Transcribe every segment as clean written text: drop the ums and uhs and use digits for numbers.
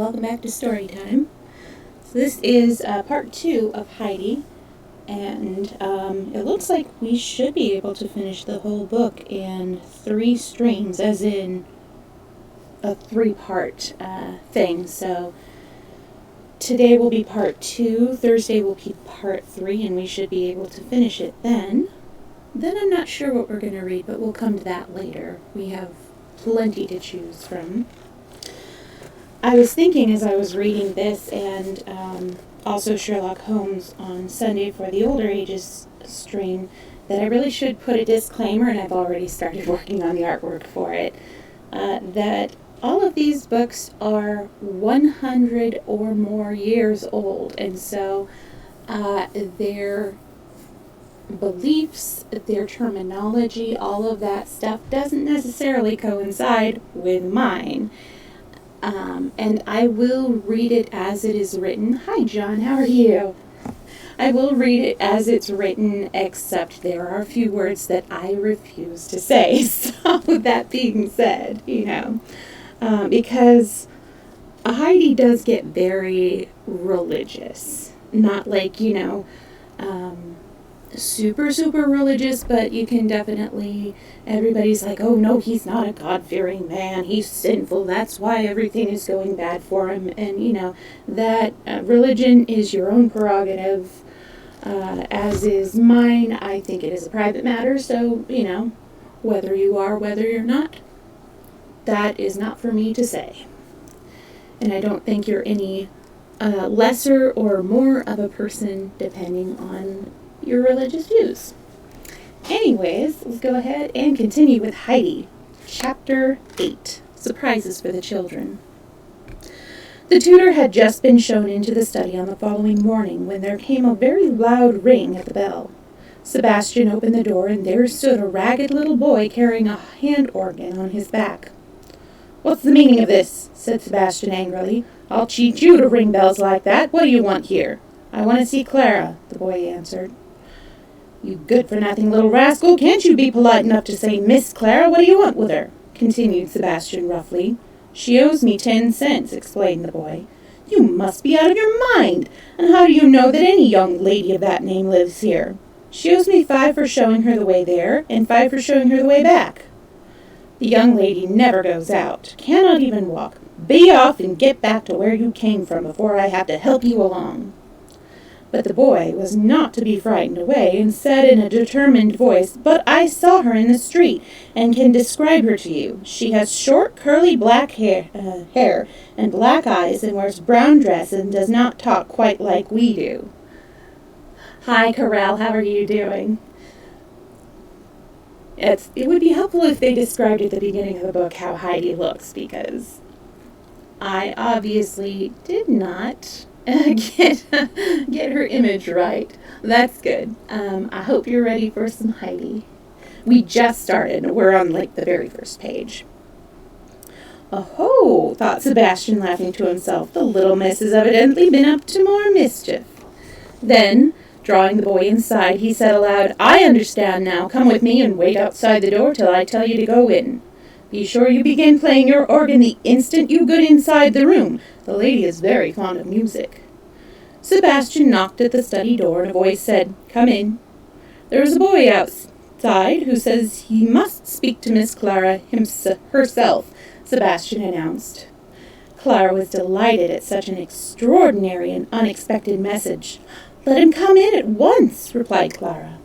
welcome back to Storytime. So this is part 2 of Heidi, and it looks like we should be able to finish the whole book in 3 streams, as in a 3-part thing. So today will be part 2, Thursday will be part 3, and we should be able to finish it then. Then I'm not sure what we're going to read, but we'll come to that later. We have plenty to choose from. I was thinking as I was reading this and also Sherlock Holmes on Sunday for the Older Ages stream that I really should put a disclaimer, and I've already started working on the artwork for it, that all of these books are 100 or more years old, and so their beliefs, their terminology, all of that stuff doesn't necessarily coincide with mine. And I will read it as it is written. Hi, John, how are you? I will read it as it's written, except there are a few words that I refuse to say. So that being said, because Heidi does get very religious. Not like, super religious, but you can definitely, everybody's like, oh no, he's not a God-fearing man, he's sinful, that's why everything is going bad for him. And that religion is your own prerogative, as is mine. I think it is a private matter, so whether you are, whether you're not, that is not for me to say. And I don't think you're any lesser or more of a person depending on your religious views. Anyways, let's go ahead and continue with Heidi. Chapter 8. Surprises for the Children. The tutor had just been shown into the study on the following morning when there came a very loud ring at the bell. Sebastian opened the door, and there stood a ragged little boy carrying a hand organ on his back. "What's the meaning of this?" said Sebastian angrily. "I'll cheat you to ring bells like that. What do you want here?" "I want to see Clara," the boy answered. "You good-for-nothing little rascal, can't you be polite enough to say Miss Clara? What do you want with her?" continued Sebastian roughly. "She owes me 10 cents, explained the boy. "You must be out of your mind! And how do you know that any young lady of that name lives here?" "She owes me 5 for showing her the way there, and 5 for showing her the way back." "The young lady never goes out, cannot even walk. Be off and get back to where you came from before I have to help you along." But the boy was not to be frightened away, and said in a determined voice, "But I saw her in the street, and can describe her to you. She has short, curly black hair and black eyes, and wears brown dress, and does not talk quite like we do." Hi, Corral, how are you doing? It would be helpful if they described at the beginning of the book how Heidi looks, because I obviously did not get her image right. That's good. I hope you're ready for some Heidi. We just started. We're on the very first page. "Oh-ho," thought Sebastian, laughing to himself. "The little miss has evidently been up to more mischief." Then, drawing the boy inside, he said aloud, "I understand now. Come with me and wait outside the door till I tell you to go in. Be sure you begin playing your organ the instant you get inside the room. The lady is very fond of music." Sebastian knocked at the study door, and a voice said, "Come in." "There is a boy outside who says he must speak to Miss Clara herself," Sebastian announced. Clara was delighted at such an extraordinary and unexpected message. "Let him come in at once," replied Clara.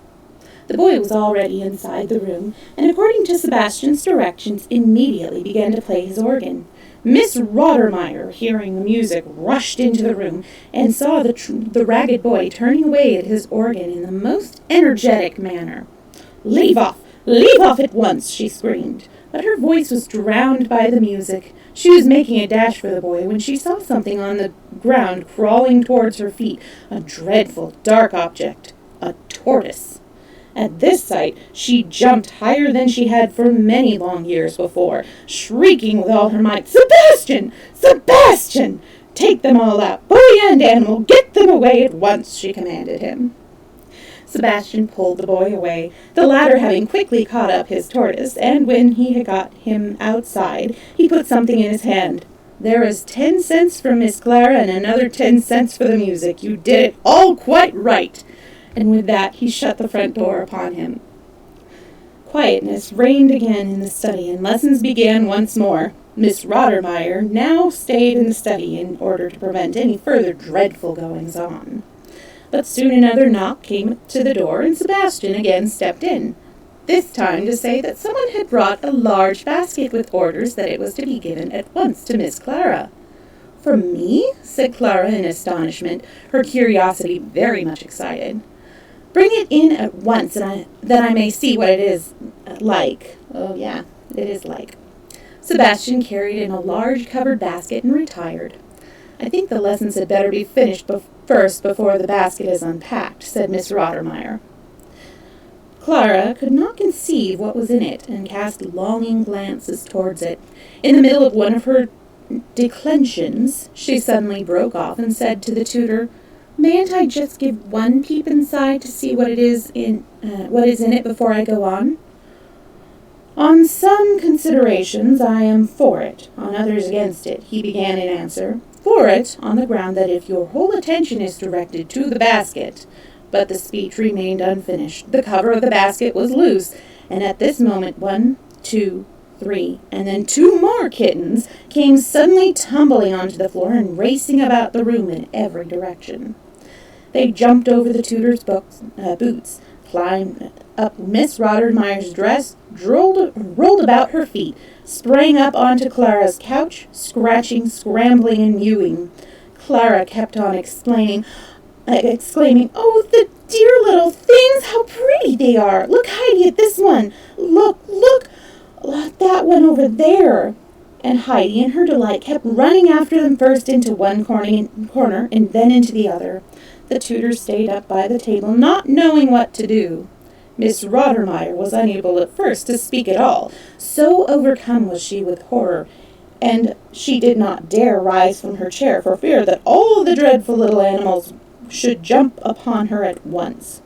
The boy was already inside the room, and according to Sebastian's directions, immediately began to play his organ. Miss Rottermeier, hearing the music, rushed into the room and saw the ragged boy turning away at his organ in the most energetic manner. Leave off at once," she screamed. But her voice was drowned by the music. She was making a dash for the boy when she saw something on the ground crawling towards her feet, a dreadful, dark object, a tortoise. At this sight, she jumped higher than she had for many long years before, shrieking with all her might, "Sebastian! Sebastian! Take them all out! Boy and animal, get them away at once!" she commanded him. Sebastian pulled the boy away, the latter having quickly caught up his tortoise, and when he had got him outside, he put something in his hand. There is 10 cents from Miss Clara and another 10 cents for the music. You did it all quite right." And with that, he shut the front door upon him. Quietness reigned again in the study, and lessons began once more. Miss Rottermeier now stayed in the study in order to prevent any further dreadful goings-on. But soon another knock came to the door, and Sebastian again stepped in, this time to say that someone had brought a large basket with orders that it was to be given at once to Miss Clara. "For me?" said Clara in astonishment, her curiosity very much excited. "Bring it in at once, that I may see what it is like." Oh, yeah, it is like. Sebastian carried in a large covered basket and retired. "I think the lessons had better be finished first before the basket is unpacked," said Miss Rottermeier. Clara could not conceive what was in it, and cast longing glances towards it. In the middle of one of her declensions, she suddenly broke off and said to the tutor, "Mayn't I just give one peep inside to see what is in it before I go on?" "On some considerations I am for it, on others against it," he began in answer. "For it, on the ground that if your whole attention is directed to the basket—" But the speech remained unfinished. The cover of the basket was loose, and at this moment 1, 2, 3, and then 2 more kittens came suddenly tumbling onto the floor and racing about the room in every direction. They jumped over the tutor's boots, climbed up Miss Rottermeier's dress, rolled about her feet, sprang up onto Clara's couch, scratching, scrambling, and mewing. Clara kept on exclaiming, "Oh, the dear little things, how pretty they are! Look, Heidi, at this one! Look, that one over there!" And Heidi, in her delight, kept running after them first into one corner and then into the other. The tutor stayed up by the table, not knowing what to do. Miss Rottermeier was unable at first to speak at all, so overcome was she with horror, and she did not dare rise from her chair for fear that all the dreadful little animals should jump upon her at once.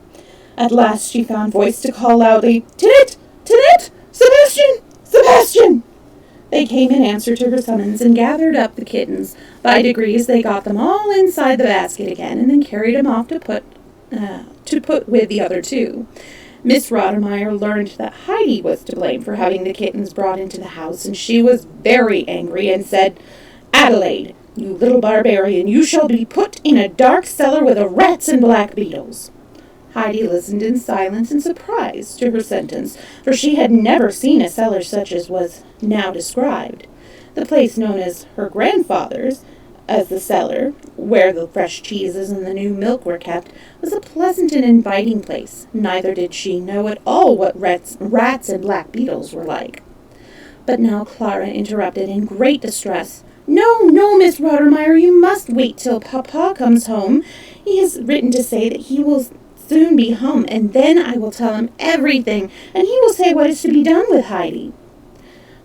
At last she found voice to call loudly, "Tinette! Tinette! Sebastian! Sebastian!" They came in answer to her summons and gathered up the kittens. By degrees they got them all inside the basket again, and then carried them off to put with the other 2. Miss Rottermeier learned that Heidi was to blame for having the kittens brought into the house, and she was very angry and said, "Adelaide, you little barbarian, you shall be put in a dark cellar with the rats and black beetles." Heidi listened in silence and surprise to her sentence, for she had never seen a cellar such as was now described. The place known as her grandfather's, as the cellar, where the fresh cheeses and the new milk were kept, was a pleasant and inviting place. Neither did she know at all what rats and black beetles were like. But now Clara interrupted in great distress. "No, Miss Rottermeier, you must wait till Papa comes home. He has written to say that he will soon be home, and then I will tell him everything, and he will say what is to be done with Heidi."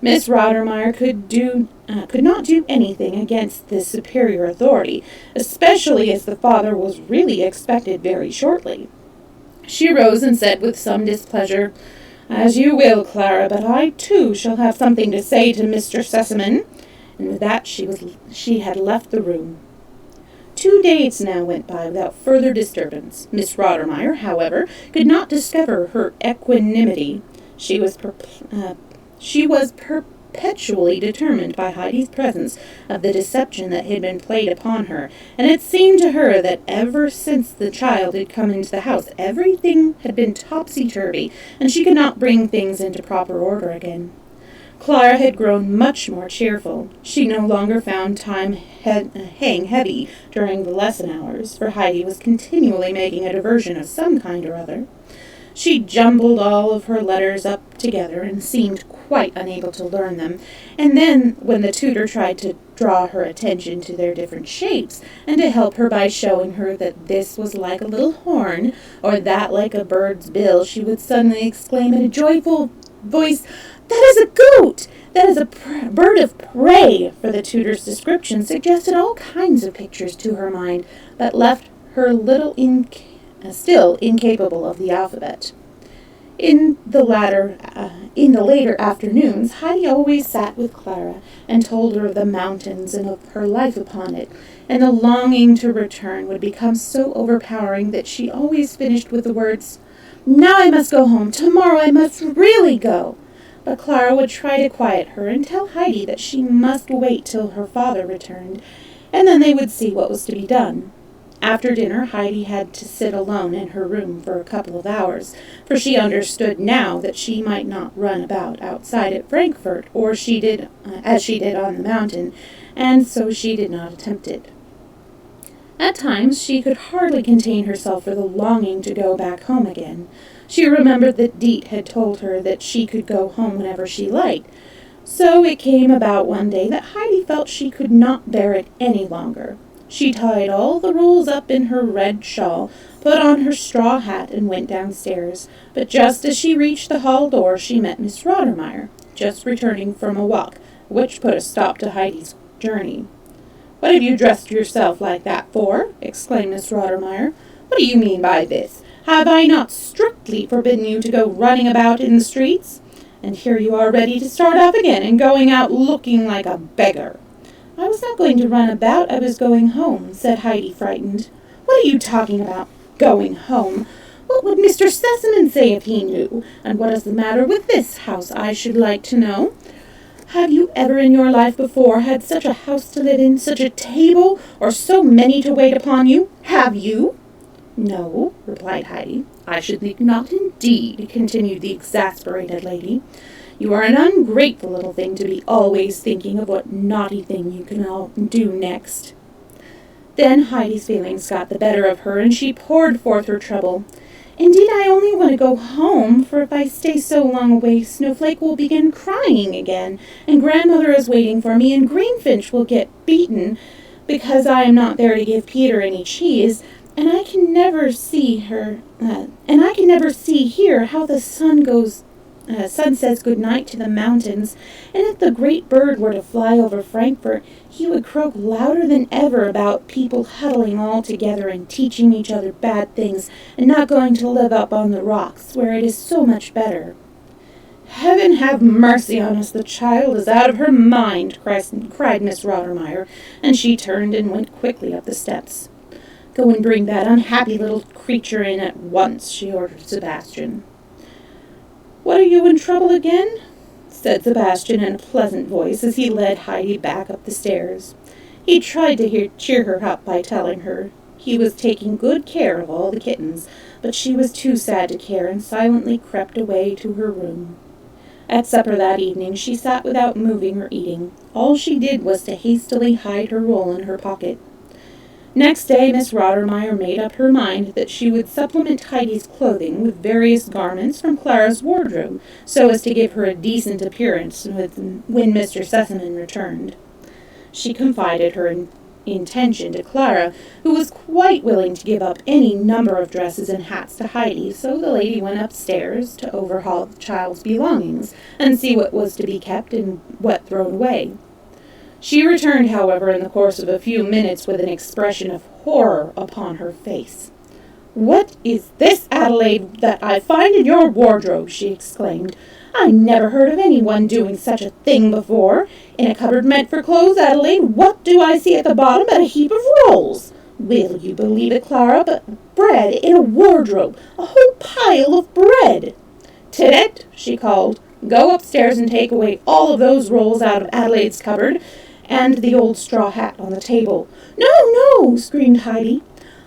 Miss Rottermeier could not do anything against this superior authority, especially as the father was really expected very shortly. She rose and said with some displeasure, "As you will, Clara, but I too shall have something to say to Mr. Sessman." And with that she had left the room. 2 days now went by without further disturbance. Miss Rottermeier, however, could not discover her equanimity. She was perpetually determined by Heidi's presence of the deception that had been played upon her, and it seemed to her that ever since the child had come into the house, everything had been topsy-turvy, and she could not bring things into proper order again. Clara had grown much more cheerful. She no longer found time hang heavy during the lesson hours, for Heidi was continually making a diversion of some kind or other. She jumbled all of her letters up together and seemed quite unable to learn them, and then when the tutor tried to draw her attention to their different shapes, and to help her by showing her that this was like a little horn, or that like a bird's bill, she would suddenly exclaim in a joyful voice, "That is a goat! That is a bird of prey!" For the tutor's description suggested all kinds of pictures to her mind, but left her still incapable of the alphabet. In the later afternoons, Heidi always sat with Clara and told her of the mountains and of her life upon it, and the longing to return would become so overpowering that she always finished with the words, "Now I must go home. Tomorrow I must really go." But Clara would try to quiet her and tell Heidi that she must wait till her father returned, and then they would see what was to be done. After dinner, Heidi had to sit alone in her room for a couple of hours, for she understood now that she might not run about outside at Frankfurt, or as she did on the mountain, and so she did not attempt it. At times, she could hardly contain herself for the longing to go back home again. She remembered that Diet had told her that she could go home whenever she liked. So it came about one day that Heidi felt she could not bear it any longer. She tied all the rolls up in her red shawl, put on her straw hat, and went downstairs. But just as she reached the hall door, she met Miss Rothermeier, just returning from a walk, which put a stop to Heidi's journey. "What have you dressed yourself like that for?" exclaimed Miss Rothermeier. "What do you mean by this? Have I not strictly forbidden you to go running about in the streets? And here you are ready to start off again, and going out looking like a beggar." "I was not going to run about, I was going home," said Heidi, frightened. "What are you talking about? Going home? What would Mr. Sessman say if he knew? And what is the matter with this house, I should like to know? Have you ever in your life before had such a house to live in, such a table, or so many to wait upon you? Have you?" "No," replied Heidi. "I should think not indeed," continued the exasperated lady. "You are an ungrateful little thing to be always thinking of what naughty thing you can all do next." Then Heidi's feelings got the better of her, and she poured forth her trouble. "Indeed, I only want to go home, for if I stay so long away, Snowflake will begin crying again, and Grandmother is waiting for me, and Greenfinch will get beaten, because I am not there to give Peter any cheese, and I can never see here how the sun says good night to the mountains, and if the great bird were to fly over Frankfurt, he would croak louder than ever about people huddling all together and teaching each other bad things, and not going to live up on the rocks, where it is so much better." "Heaven have mercy on us, the child is out of her mind," cried Miss Rothermeier, and she turned and went quickly up the steps. "Go and bring that unhappy little creature in at once," she ordered Sebastian. "What, are you in trouble again?" said Sebastian in a pleasant voice as he led Heidi back up the stairs. He tried to cheer her up by telling her he was taking good care of all the kittens, but she was too sad to care and silently crept away to her room. At supper that evening she sat without moving or eating. All she did was to hastily hide her roll in her pocket. Next day, Miss Rothermeier made up her mind that she would supplement Heidi's clothing with various garments from Clara's wardrobe, so as to give her a decent appearance when Mr. Sessman returned. She confided her intention to Clara, who was quite willing to give up any number of dresses and hats to Heidi, so the lady went upstairs to overhaul the child's belongings, and see what was to be kept and what thrown away. She returned, however, in the course of a few minutes with an expression of horror upon her face. "What is this, Adelaide, that I find in your wardrobe?" she exclaimed. "I never heard of anyone doing such a thing before. In a cupboard meant for clothes, Adelaide, what do I see at the bottom but a heap of rolls? Will you believe it, Clara, but bread in a wardrobe, a whole pile of bread! Tidette," she called, "go upstairs and take away all of those rolls out of Adelaide's cupboard, and the old straw hat on the table." "No, no," screamed Heidi.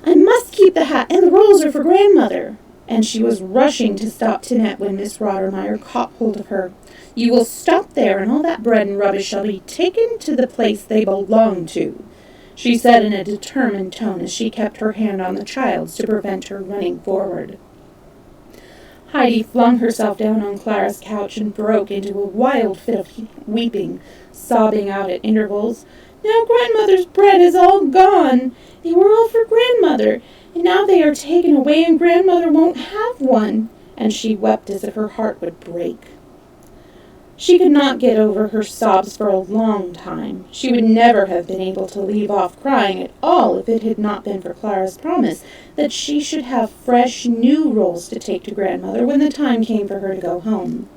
"I must keep the hat, and the rolls are for Grandmother." And she was rushing to stop Tinette when Miss Rothermeier caught hold of her. "You will stop there, and all that bread and rubbish shall be taken to the place they belong to," she said in a determined tone as she kept her hand on the child's to prevent her running forward. Heidi flung herself down on Clara's couch and broke into a wild fit of weeping, sobbing out at intervals, "Now Grandmother's bread is all gone. They were all for Grandmother, and now they are taken away and Grandmother won't have one." And she wept as if her heart would break. She could not get over her sobs for a long time. She would never have been able to leave off crying at all if it had not been for Clara's promise that she should have fresh, new rolls to take to Grandmother when the time came for her to go home.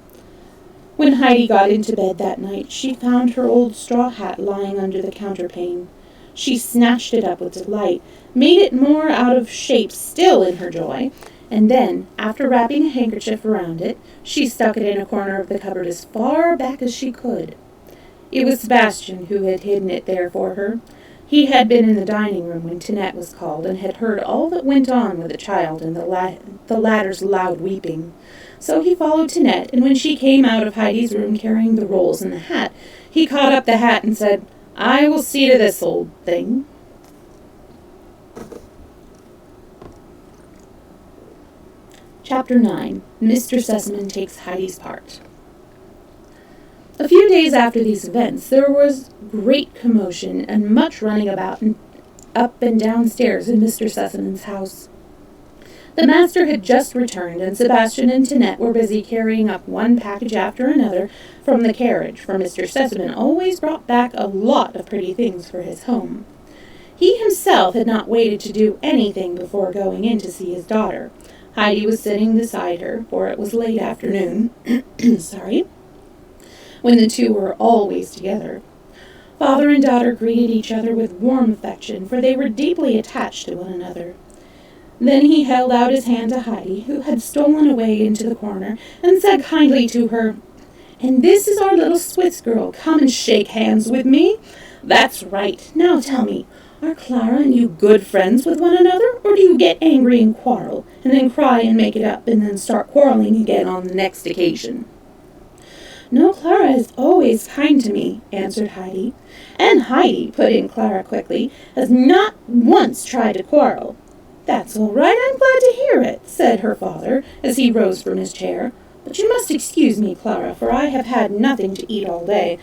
When Heidi got into bed that night, she found her old straw hat lying under the counterpane. She snatched it up with delight, made it more out of shape still in her joy, and then, after wrapping a handkerchief around it, she stuck it in a corner of the cupboard as far back as she could. It was Sebastian who had hidden it there for her. He had been in the dining room when Tinette was called, and had heard all that went on with the child and the latter's loud weeping. So he followed Tinette, and when she came out of Heidi's room carrying the rolls and the hat, he caught up the hat and said, "I will see to this old thing." Chapter 9. Mr. Sessman takes Heidi's part. A few days after these events, there was great commotion and much running about and up and downstairs in Mr. Sessman's house. The master had just returned, and Sebastian and Tinette were busy carrying up one package after another from the carriage, for Mr. Sessman always brought back a lot of pretty things for his home. He himself had not waited to do anything before going in to see his daughter. Heidi was sitting beside her, for it was late afternoon, when the two were always together. Father and daughter greeted each other with warm affection, for they were deeply attached to one another. Then he held out his hand to Heidi, who had stolen away into the corner, and said kindly to her, "And this is our little Swiss girl. Come and shake hands with me. That's right. Now tell me, are Clara and you good friends with one another, or do you get angry and quarrel, and then cry and make it up, and then start quarreling again on the next occasion?" "No, Clara is always kind to me," answered Heidi. "And Heidi," put in Clara quickly, "has not once tried to quarrel." "That's all right, I'm glad to hear it," said her father, as he rose from his chair. "But you must excuse me, Clara, for I have had nothing to eat all day.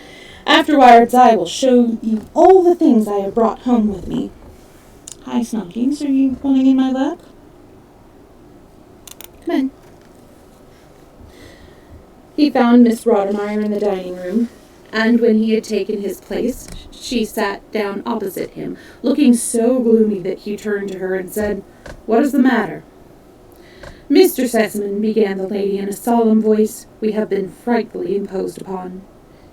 Afterwards I will show you all the things I have brought home with me." "Hi, Snockings, are you pulling in my lap?" "Come in." He found Miss Rottermeier in the dining room, and when he had taken his place, she sat down opposite him, looking so gloomy that he turned to her and said, "What is the matter?" "Mr. Sessman," began the lady in a solemn voice, "we have been frightfully imposed upon."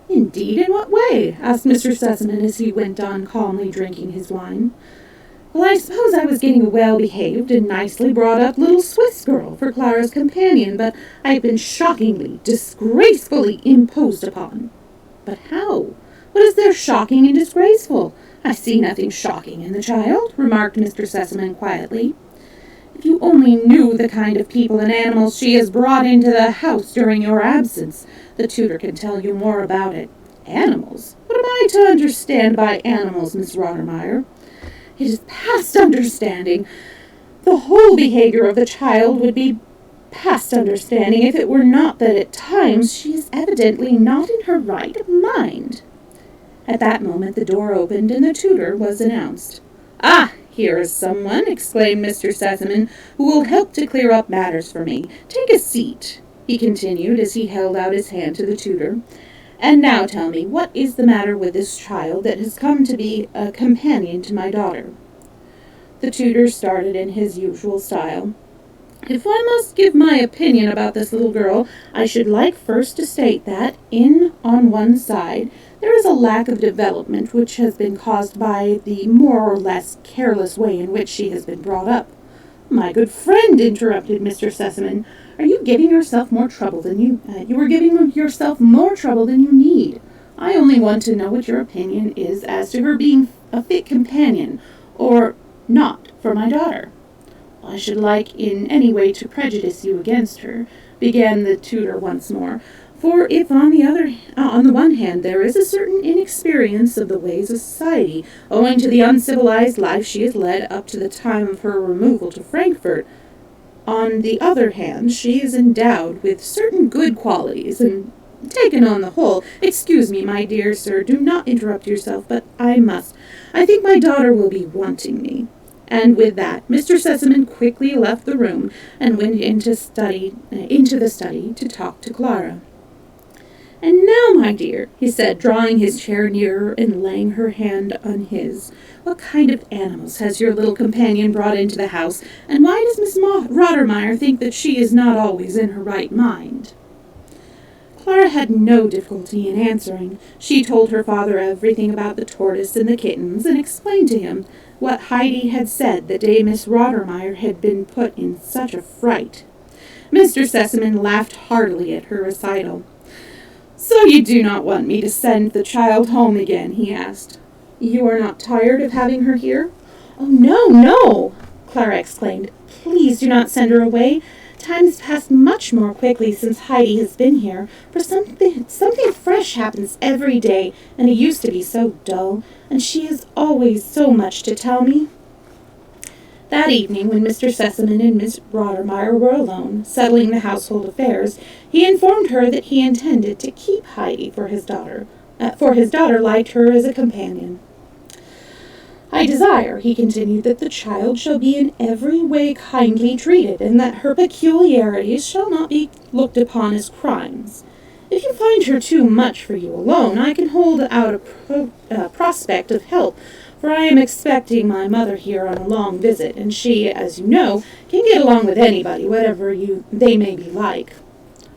"Indeed, in what way?" asked Mr. Sessman as he went on calmly drinking his wine. "Well, I suppose I was getting a well-behaved and nicely brought-up little Swiss girl for Clara's companion, but I have been shockingly, disgracefully imposed upon." "But how? What is there shocking and disgraceful? I see nothing shocking in the child," remarked Mr. Sessman quietly. "If you only knew the kind of people and animals she has brought into the house during your absence, the tutor can tell you more about it." "Animals? What am I to understand by animals, Miss Rottermeier?" "It is past understanding. The whole behavior of the child would be past understanding if it were not that at times she is evidently not in her right mind." At that moment the door opened and the tutor was announced. "Ah, here is someone," exclaimed Mr. Sessman, "who will help to clear up matters for me. Take a seat," he continued as he held out his hand to the tutor. "And now tell me, what is the matter with this child that has come to be a companion to my daughter?" The tutor started in his usual style. "If I must give my opinion about this little girl, I should like first to state that, on one side, there is a lack of development which has been caused by the more or less careless way in which she has been brought up." "My good friend," interrupted Mr. Sessman, "are you giving yourself more trouble than you are giving yourself more trouble than you need. I only want to know what your opinion is as to her being a fit companion, or not, for my daughter." "I should like in any way to prejudice you against her," began the tutor once more, "for if on the one hand there is a certain inexperience of the ways of society, owing to the uncivilized life she has led up to the time of her removal to Frankfurt, on the other hand she is endowed with certain good qualities, and taken on the whole— excuse me, my dear sir, do not interrupt yourself, but I must— I think my daughter will be wanting me." And with that, Mr. Sessman quickly left the room and went into the study to talk to Clara. "And now, my dear," he said, drawing his chair nearer and laying her hand on his, "what kind of animals has your little companion brought into the house, and why does Miss Rottermeier think that she is not always in her right mind?" Clara had no difficulty in answering. She told her father everything about the tortoise and the kittens, and explained to him what Heidi had said the day Miss Rottermeier had been put in such a fright. Mr. Sessman laughed heartily at her recital. "So you do not want me to send the child home again?" he asked. "You are not tired of having her here?" "Oh, no, no!" Clara exclaimed. "Please do not send her away. Time has passed much more quickly since Heidi has been here, for something fresh happens every day, and it used to be so dull, and she has always so much to tell me." That evening, when Mr. Sessman and Miss Rottermeier were alone, settling the household affairs, he informed her that he intended to keep Heidi for his daughter liked her as a companion. "I desire," he continued, "that the child shall be in every way kindly treated, and that her peculiarities shall not be looked upon as crimes. If you find her too much for you alone, I can hold out a prospect of help, for I am expecting my mother here on a long visit, and she, as you know, can get along with anybody, whatever they may be like."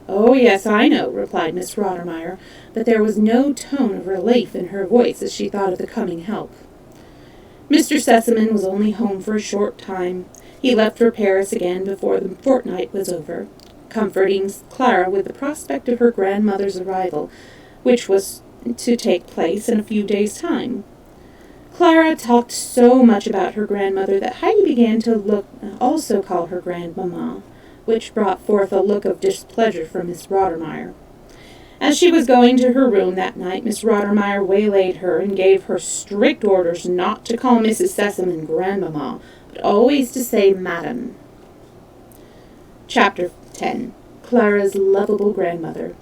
"Oh, yes, I know," replied Miss Rottermeier, but there was no tone of relief in her voice as she thought of the coming help. Mr. Sessman was only home for a short time. He left for Paris again before the fortnight was over, comforting Clara with the prospect of her grandmother's arrival, which was to take place in a few days' time. Clara talked so much about her grandmother that Heidi began to also call her grandmamma, which brought forth a look of displeasure from Miss Rottermeier. As she was going to her room that night, Miss Rottermeier waylaid her and gave her strict orders not to call Mrs. Sessman grandmamma, but always to say madam. Chapter 10. Clara's Lovable Grandmother.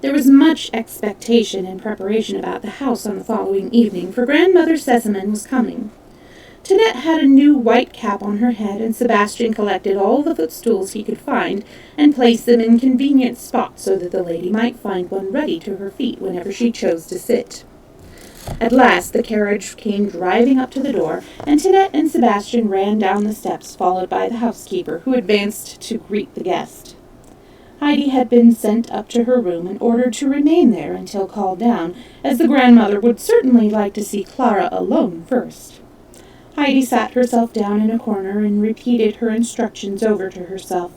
There was much expectation and preparation about the house on the following evening, for Grandmother Sessman was coming. Tinette had a new white cap on her head, and Sebastian collected all the footstools he could find and placed them in convenient spots so that the lady might find one ready to her feet whenever she chose to sit. At last the carriage came driving up to the door, and Tinette and Sebastian ran down the steps, followed by the housekeeper, who advanced to greet the guest. Heidi had been sent up to her room and ordered to remain there until called down, as the grandmother would certainly like to see Clara alone first. Heidi sat herself down in a corner and repeated her instructions over to herself.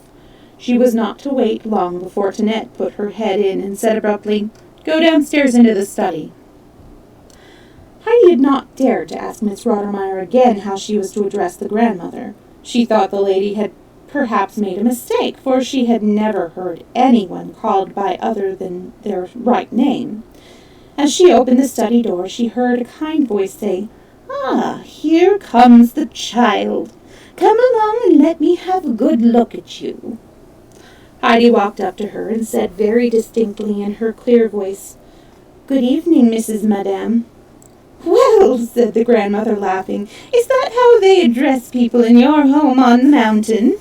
She was not to wait long before Tinette put her head in and said abruptly, "Go downstairs into the study." Heidi had not dared to ask Miss Rottermeier again how she was to address the grandmother. She thought the lady had perhaps made a mistake, for she had never heard anyone called by other than their right name. As she opened the study door, she heard a kind voice say, "Ah, here comes the child. Come along and let me have a good look at you." Heidi walked up to her and said very distinctly in her clear voice, "Good evening, Mrs. Madame." "Well," said the grandmother, laughing, "is that how they address people in your home on the mountain?"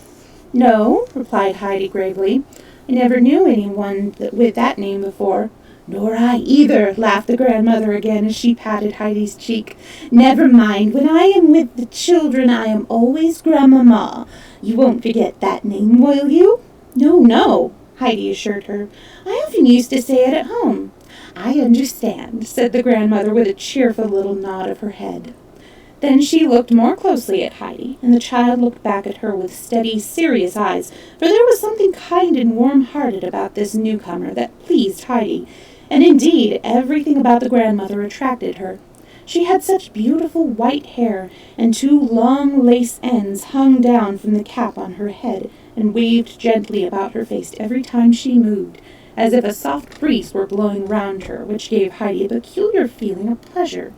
"No," replied Heidi gravely. "I never knew anyone with that name before." "Nor I either," laughed the grandmother again as she patted Heidi's cheek. "Never mind, when I am with the children I am always grandmamma. You won't forget that name, will you?" "No, no," Heidi assured her. "I often used to say it at home." "I understand," said the grandmother with a cheerful little nod of her head. Then she looked more closely at Heidi, and the child looked back at her with steady, serious eyes, for there was something kind and warm-hearted about this newcomer that pleased Heidi, and indeed everything about the grandmother attracted her. She had such beautiful white hair, and two long lace ends hung down from the cap on her head and waved gently about her face every time she moved, as if a soft breeze were blowing round her, which gave Heidi a peculiar feeling of pleasure.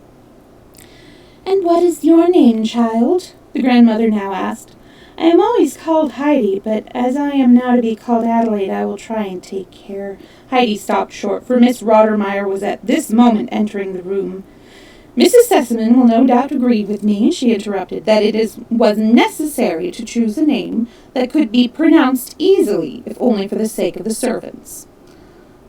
"And what is your name, child?" the grandmother now asked. "I am always called Heidi, but as I am now to be called Adelaide, I will try and take care." Heidi stopped short, for Miss Rottermeier was at this moment entering the room. "Mrs. Sessman will no doubt agree with me," she interrupted, "that it was necessary to choose a name that could be pronounced easily, if only for the sake of the servants."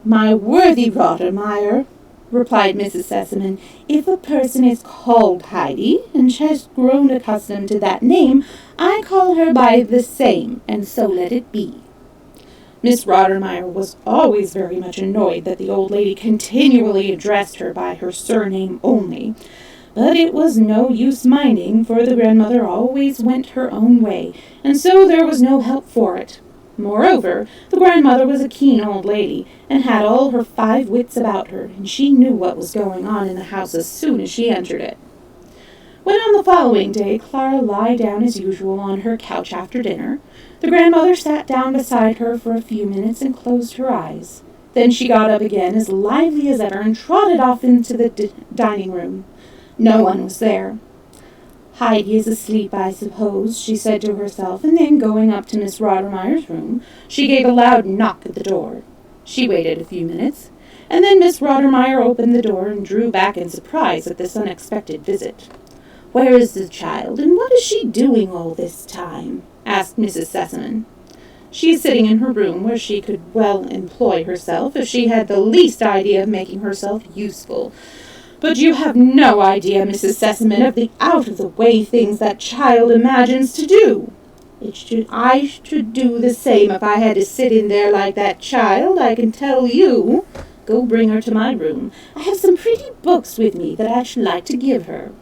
"My worthy Rottermeier," replied Mrs. Sessman, "if a person is called Heidi, and has grown accustomed to that name, I call her by the same, and so let it be." Miss Rottermeier was always very much annoyed that the old lady continually addressed her by her surname only, but it was no use minding, for the grandmother always went her own way, and so there was no help for it. Moreover, the grandmother was a keen old lady, and had all her 5 wits about her, and she knew what was going on in the house as soon as she entered it. When on the following day Clara lay down as usual on her couch after dinner, the grandmother sat down beside her for a few minutes and closed her eyes. Then she got up again as lively as ever and trotted off into the dining room. No one was there. "Heidi is asleep, I suppose," she said to herself, and then going up to Miss Rottermeier's room, she gave a loud knock at the door. She waited a few minutes, and then Miss Rottermeier opened the door and drew back in surprise at this unexpected visit. "Where is the child, and what is she doing all this time?" asked Mrs. Sessman. "She is sitting in her room, where she could well employ herself if she had the least idea of making herself useful. But you have no idea, Mrs. Sessman, of the out-of-the-way things that child imagines to do. I should do the same if I had to sit in there like that child, I can tell you. Go bring her to my room. I have some pretty books with me that I should like to give her."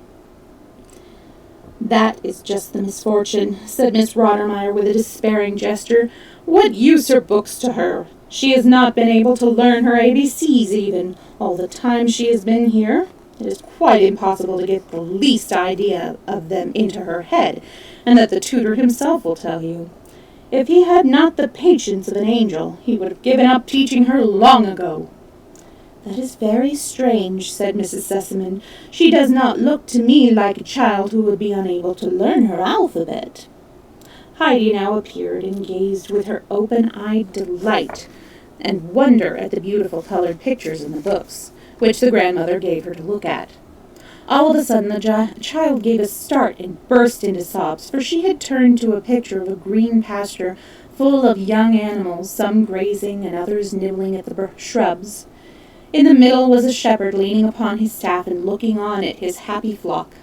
"That is just the misfortune," said Miss Rottermeier with a despairing gesture. "What use are books to her? She has not been able to learn her ABCs even, all the time she has been here. It is quite impossible to get the least idea of them into her head, and that the tutor himself will tell you. If he had not the patience of an angel, he would have given up teaching her long ago." "That is very strange," said Mrs. Sessman. "She does not look to me like a child who would be unable to learn her alphabet." Heidi now appeared and gazed with her open-eyed delight and wonder at the beautiful colored pictures in the books, which the grandmother gave her to look at. All of a sudden the child gave a start and burst into sobs, for she had turned to a picture of a green pasture full of young animals, some grazing and others nibbling at the shrubs. In the middle was a shepherd leaning upon his staff and looking on at his happy flock.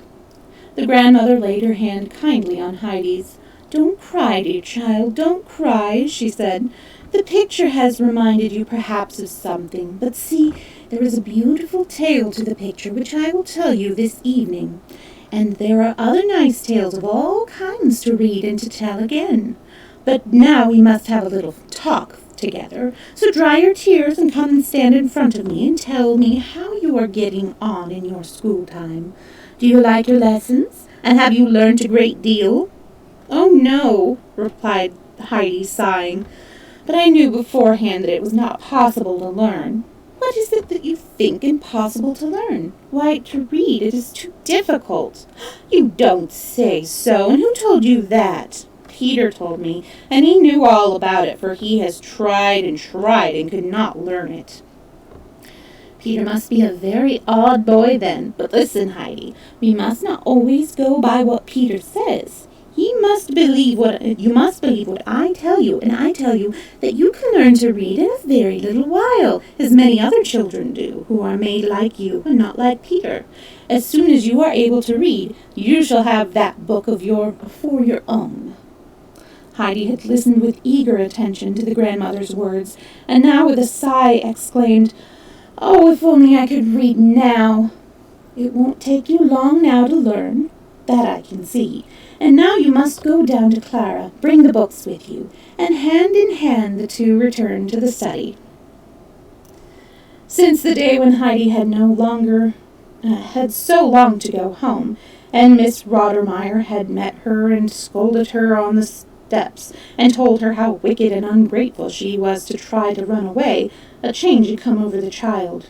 The grandmother laid her hand kindly on Heidi's. "Don't cry, dear child, don't cry," she said. "The picture has reminded you perhaps of something, but see, there is a beautiful tale to the picture which I will tell you this evening, and there are other nice tales of all kinds to read and to tell again. But now we must have a little talk together, so dry your tears and come and stand in front of me and tell me how you are getting on in your school time. Do you like your lessons, and have you learned a great deal?" "Oh, no," replied Heidi, sighing. "But I knew beforehand that it was not possible to learn." "What is it that you think impossible to learn?" "Why, to read. It is too difficult." "You don't say so! And who told you that?" "Peter told me, and he knew all about it, for he has tried and could not learn it." "Peter must be a very odd boy then. But listen, Heidi, we must not always go by what Peter says. You must believe what I tell you, and I tell you that you can learn to read in a very little while, as many other children do, who are made like you and not like Peter. As soon as you are able to read, you shall have that book for your own." Heidi had listened with eager attention to the grandmother's words, and now with a sigh exclaimed, "Oh, if only I could read now!" "It won't take you long now to learn, that I can see. And now you must go down to Clara, bring the books with you," and hand in hand the two returned to the study. Since the day when Heidi had so long to go home, and Miss Rottermeier had met her and scolded her on the steps, and told her how wicked and ungrateful she was to try to run away, a change had come over the child.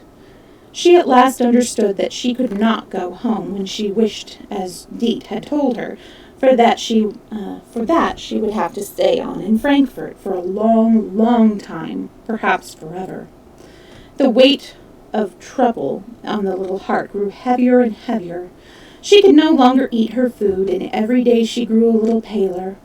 She at last understood that she could not go home when she wished, as Diet had told her, for that she would have to stay on in Frankfurt for a long, long time, perhaps forever. The weight of trouble on the little heart grew heavier and heavier. She could no longer eat her food, and every day she grew a little paler.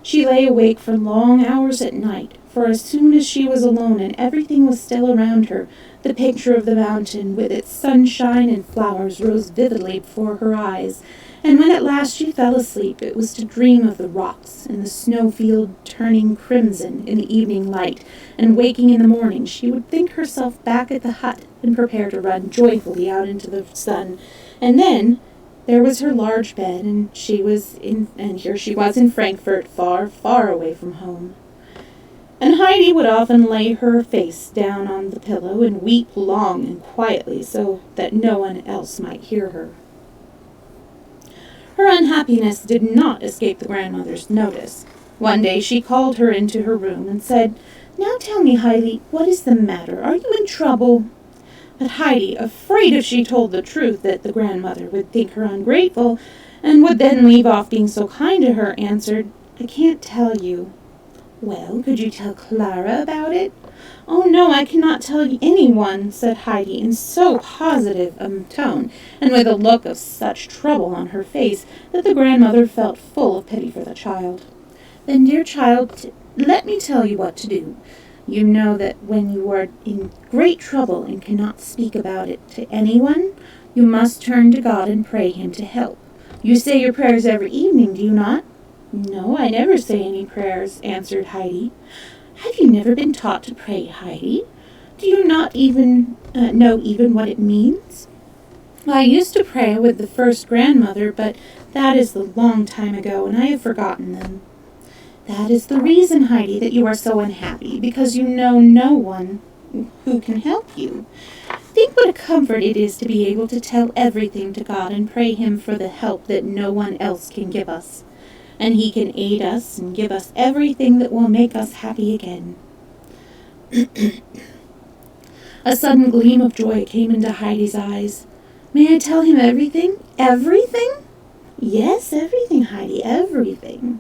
She lay awake for long hours at night, for as soon as she was alone and everything was still around her, the picture of the mountain with its sunshine and flowers rose vividly before her eyes, and when at last she fell asleep, it was to dream of the rocks and the snowfield turning crimson in the evening light, and waking in the morning, she would think herself back at the hut and prepare to run joyfully out into the sun. And then there was her large bed, and here she was in Frankfurt, far, far away from home. And Heidi would often lay her face down on the pillow and weep long and quietly so that no one else might hear her. Her unhappiness did not escape the grandmother's notice. One day she called her into her room and said, "Now tell me, Heidi, what is the matter? Are you in trouble?" But Heidi, afraid if she told the truth that the grandmother would think her ungrateful and would then leave off being so kind to her, answered, "I can't tell you." "Well, could you tell Clara about it?" "Oh, no, I cannot tell anyone," said Heidi in so positive a tone, and with a look of such trouble on her face, that the grandmother felt full of pity for the child. "Then, dear child, let me tell you what to do. You know that when you are in great trouble and cannot speak about it to anyone, you must turn to God and pray Him to help. You say your prayers every evening, do you not?" "No, I never say any prayers," answered Heidi. "Have you never been taught to pray, Heidi? Do you not even know what it means?" "I used to pray with the first grandmother, but that is a long time ago, and I have forgotten them." "That is the reason, Heidi, that you are so unhappy, because you know no one who can help you. Think what a comfort it is to be able to tell everything to God and pray Him for the help that no one else can give us. And He can aid us and give us everything that will make us happy again." A sudden gleam of joy came into Heidi's eyes. "May I tell him everything? Everything?" "Yes, everything, Heidi, everything."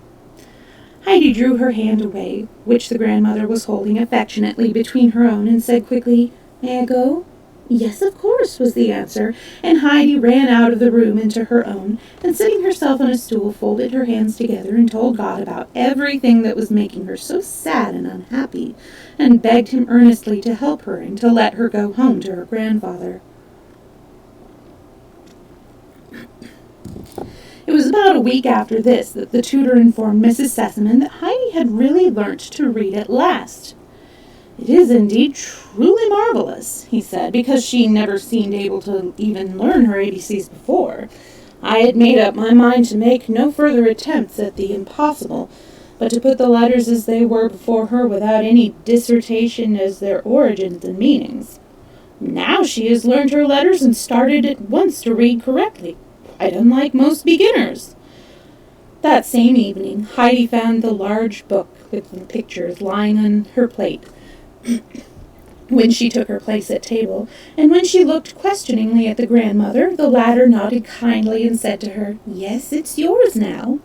Heidi drew her hand away, which the grandmother was holding affectionately between her own, and said quickly, "May I go?" "Yes, of course," was the answer, and Heidi ran out of the room into her own, and sitting herself on a stool, folded her hands together and told God about everything that was making her so sad and unhappy, and begged Him earnestly to help her and to let her go home to her grandfather. It was about a week after this that the tutor informed Mrs. Sessman that Heidi had really learnt to read at last. "It is indeed truly marvelous," he said, "because she never seemed able to even learn her ABCs before. I had made up my mind to make no further attempts at the impossible, but to put the letters as they were before her without any dissertation as their origins and meanings. Now she has learned her letters and started at once to read correctly, quite unlike most beginners." That same evening, Heidi found the large book with the pictures lying on her plate when she took her place at table, and when she looked questioningly at the grandmother, the latter nodded kindly and said to her, "Yes, it's yours now."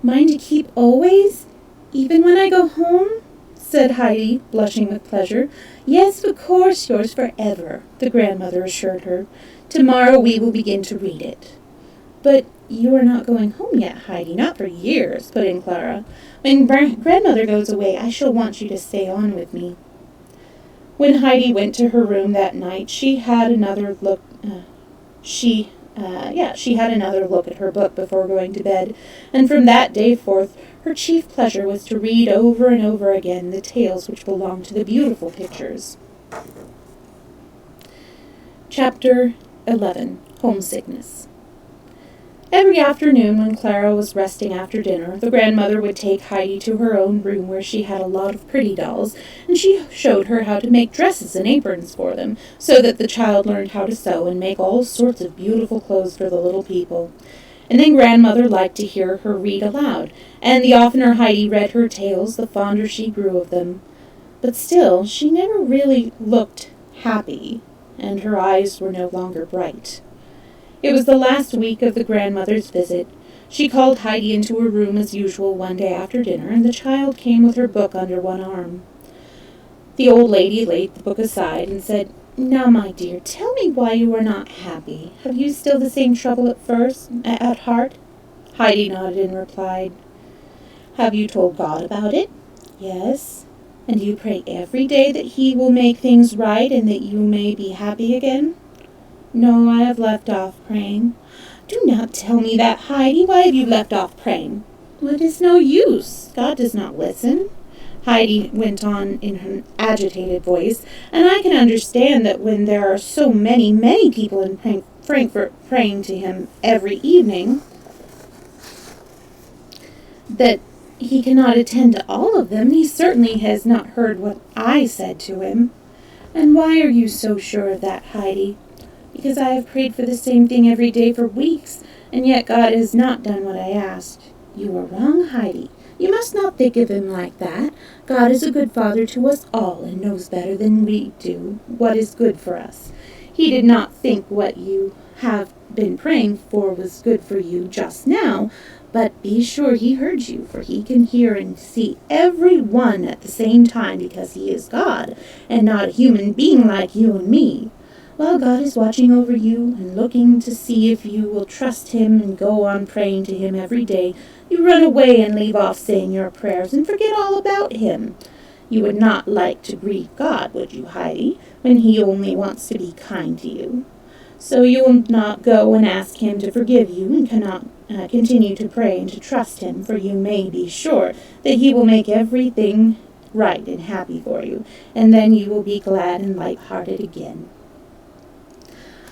"Mine to keep always, even when I go home?" said Heidi, blushing with pleasure. "Yes, of course, yours forever," the grandmother assured her. "Tomorrow we will begin to read it." "But you are not going home yet, Heidi, not for years," put in Clara. "When grandmother goes away, I shall want you to stay on with me." When Heidi went to her room that night, she had another look at her book before going to bed, and from that day forth her chief pleasure was to read over and over again the tales which belonged to the beautiful pictures. Chapter 11. Homesickness. Every afternoon when Clara was resting after dinner, the grandmother would take Heidi to her own room where she had a lot of pretty dolls, and she showed her how to make dresses and aprons for them, so that the child learned how to sew and make all sorts of beautiful clothes for the little people. And then grandmother liked to hear her read aloud, and the oftener Heidi read her tales, the fonder she grew of them. But still, she never really looked happy, and her eyes were no longer bright. It was the last week of the grandmother's visit. She called Heidi into her room as usual one day after dinner, and the child came with her book under one arm. The old lady laid the book aside and said, "Now, my dear, tell me why you are not happy. Have you still the same trouble at heart?" Heidi nodded and replied, "Have you told God about it?" "Yes." And you pray every day that he will make things right and that you may be happy again? No, I have left off praying. Do not tell me that, Heidi. Why have you left off praying? Well, it is no use. God does not listen. Heidi went on in her agitated voice, and I can understand that when there are so many people in Frankfurt praying to him every evening, that he cannot attend to all of them. He certainly has not heard what I said to him. And why are you so sure of that, Heidi? Because I have prayed for the same thing every day for weeks, and yet God has not done what I asked. You are wrong, Heidi. You must not think of him like that. God is a good father to us all and knows better than we do what is good for us. He did not think what you have been praying for was good for you just now, but be sure he heard you, for he can hear and see every one at the same time because he is God and not a human being like you and me. Well, God is watching over you and looking to see if you will trust him and go on praying to him every day. You run away and leave off saying your prayers and forget all about him. You would not like to grieve God, would you, Heidi, when he only wants to be kind to you? So you will not go and ask him to forgive you and cannot continue to pray and to trust him, for you may be sure that he will make everything right and happy for you, and then you will be glad and light-hearted again.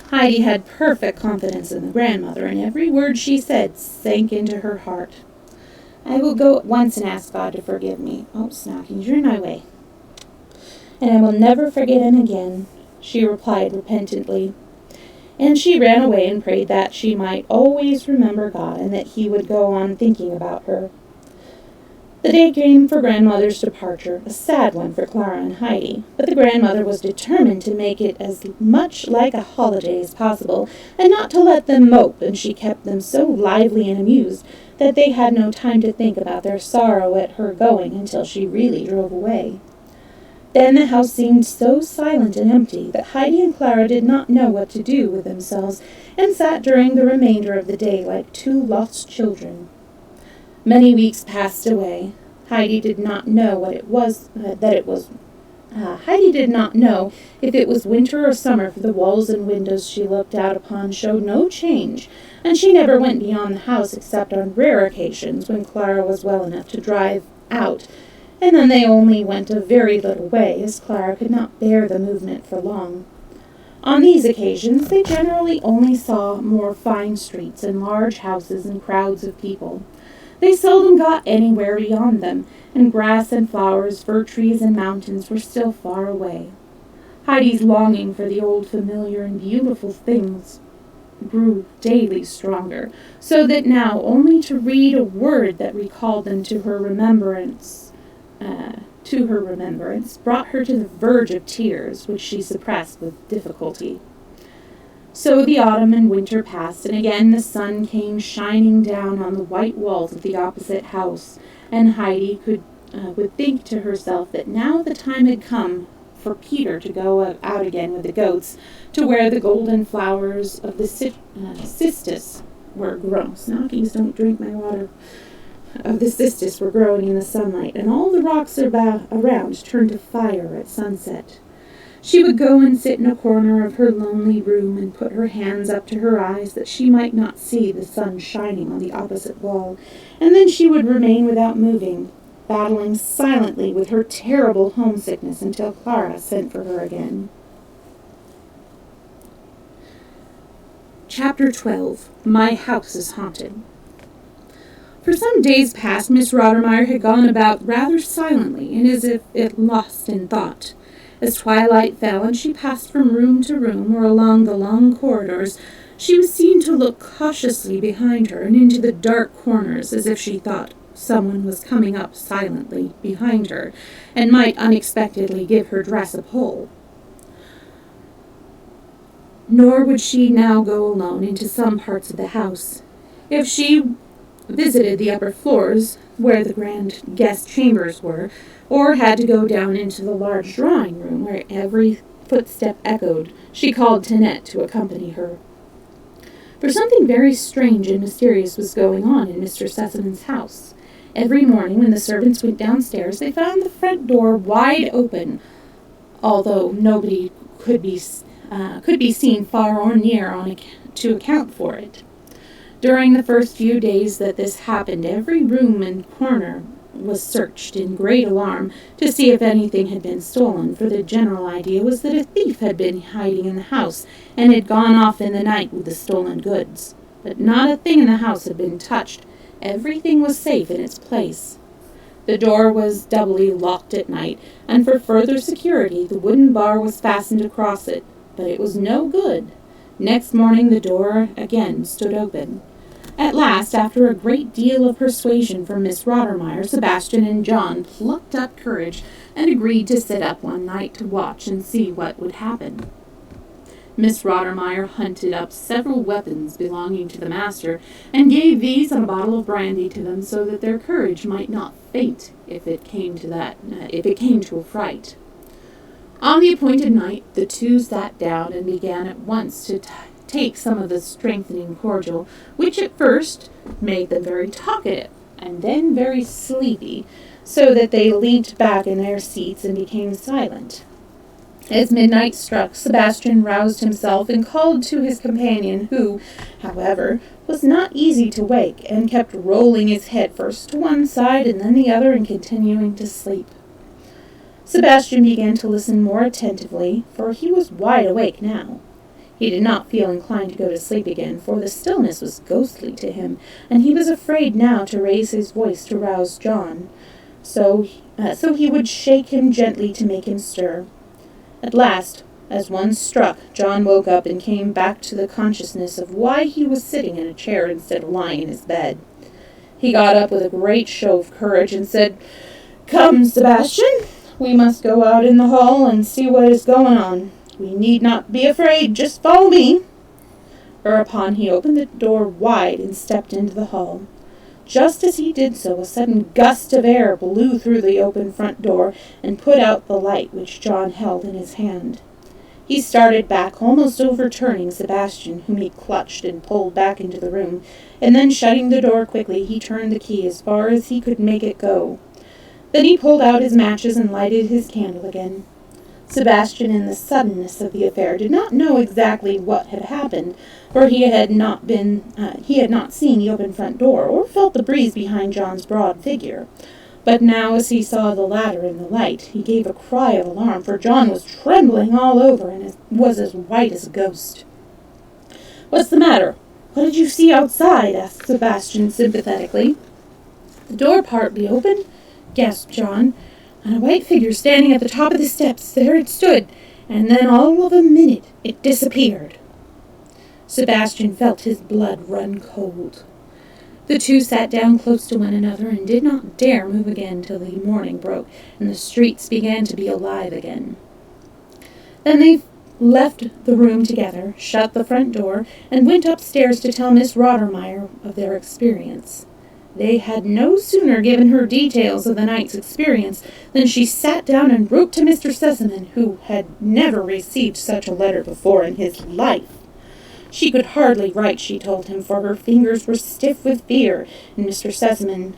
Heidi had perfect confidence in the grandmother, and every word she said sank into her heart. I will go at once and ask God to forgive me. Oh, Snockings, you're in my way. And I will never forget him again, she replied repentantly. And she ran away and prayed that she might always remember God and that he would go on thinking about her. The day came for grandmother's departure, a sad one for Clara and Heidi, but the grandmother was determined to make it as much like a holiday as possible, and not to let them mope, and she kept them so lively and amused that they had no time to think about their sorrow at her going until she really drove away. Then the house seemed so silent and empty that Heidi and Clara did not know what to do with themselves, and sat during the remainder of the day like two lost children. Many weeks passed away. Heidi did not know Heidi did not know if it was winter or summer, for the walls and windows she looked out upon showed no change, and she never went beyond the house except on rare occasions when Clara was well enough to drive out, and then they only went a very little way, as Clara could not bear the movement for long. On these occasions they generally only saw more fine streets and large houses and crowds of people. They seldom got anywhere beyond them, and grass and flowers, fir trees and mountains were still far away. Heidi's longing for the old familiar and beautiful things grew daily stronger, so that now only to read a word that recalled them to her remembrance brought her to the verge of tears, which she suppressed with difficulty. So the autumn and winter passed, and again the sun came shining down on the white walls of the opposite house, and Heidi would think to herself that now the time had come for Peter to go out again with the goats to where the golden flowers of the cistus were grown. Snockings, don't drink my water. Of the cistus were growing in the sunlight, and all the rocks around turned to fire at sunset. She would go and sit in a corner of her lonely room and put her hands up to her eyes that she might not see the sun shining on the opposite wall, and then she would remain without moving, battling silently with her terrible homesickness until Clara sent for her again. Chapter 12. My House is Haunted. For some days past, Miss Rottermeier had gone about rather silently and as if lost in thought. As twilight fell and she passed from room to room or along the long corridors, she was seen to look cautiously behind her and into the dark corners as if she thought someone was coming up silently behind her and might unexpectedly give her dress a pull. Nor would she now go alone into some parts of the house. If she visited the upper floors, where the grand guest chambers were, or had to go down into the large drawing room where every footstep echoed, she called Tinette to accompany her. For something very strange and mysterious was going on in Mr. Sessman's house. Every morning when the servants went downstairs, they found the front door wide open, although nobody could be seen far or near to account for it. During the first few days that this happened, every room and corner was searched in great alarm to see if anything had been stolen, for the general idea was that a thief had been hiding in the house and had gone off in the night with the stolen goods. But not a thing in the house had been touched. Everything was safe in its place. The door was doubly locked at night, and for further security the wooden bar was fastened across it, but it was no good. Next morning the door again stood open. At last, after a great deal of persuasion from Miss Rottermeier, Sebastian and John plucked up courage and agreed to sit up one night to watch and see what would happen. Miss Rottermeier hunted up several weapons belonging to the master, and gave these and a bottle of brandy to them, so that their courage might not faint if it came to a fright. On the appointed night, the two sat down and began at once to take some of the strengthening cordial, which at first made them very talkative, and then very sleepy, so that they leant back in their seats and became silent. As midnight struck, Sebastian roused himself and called to his companion, who, however, was not easy to wake, and kept rolling his head first to one side and then the other, and continuing to sleep. Sebastian began to listen more attentively, for he was wide awake now. He did not feel inclined to go to sleep again, for the stillness was ghostly to him, and he was afraid now to raise his voice to rouse John. So he would shake him gently to make him stir. At last, as one struck, John woke up and came back to the consciousness of why he was sitting in a chair instead of lying in his bed. He got up with a great show of courage and said, "Come, Sebastian, we must go out in the hall and see what is going on. We need not be afraid, just follow me." Whereupon he opened the door wide and stepped into the hall. Just as he did so, a sudden gust of air blew through the open front door and put out the light which John held in his hand. He started back, almost overturning Sebastian, whom he clutched and pulled back into the room, and then shutting the door quickly, he turned the key as far as he could make it go. Then he pulled out his matches and lighted his candle again. Sebastian, in the suddenness of the affair, did not know exactly what had happened, for he had not seen the open front door, or felt the breeze behind John's broad figure. But now, as he saw the latter in the light, he gave a cry of alarm, for John was trembling all over and was as white as a ghost. "What's the matter? What did you see outside?" asked Sebastian sympathetically. "The door partly open," gasped John, "and a white figure standing at the top of the steps. There it stood, and then all of a minute it disappeared." Sebastian felt his blood run cold. The two sat down close to one another and did not dare move again till the morning broke and the streets began to be alive again. Then they left the room together, shut the front door, and went upstairs to tell Miss Rottermeier of their experience. They had no sooner given her details of the night's experience than she sat down and wrote to Mr. Sessman, who had never received such a letter before in his life. She could hardly write, she told him, for her fingers were stiff with fear, and Mr. Sessman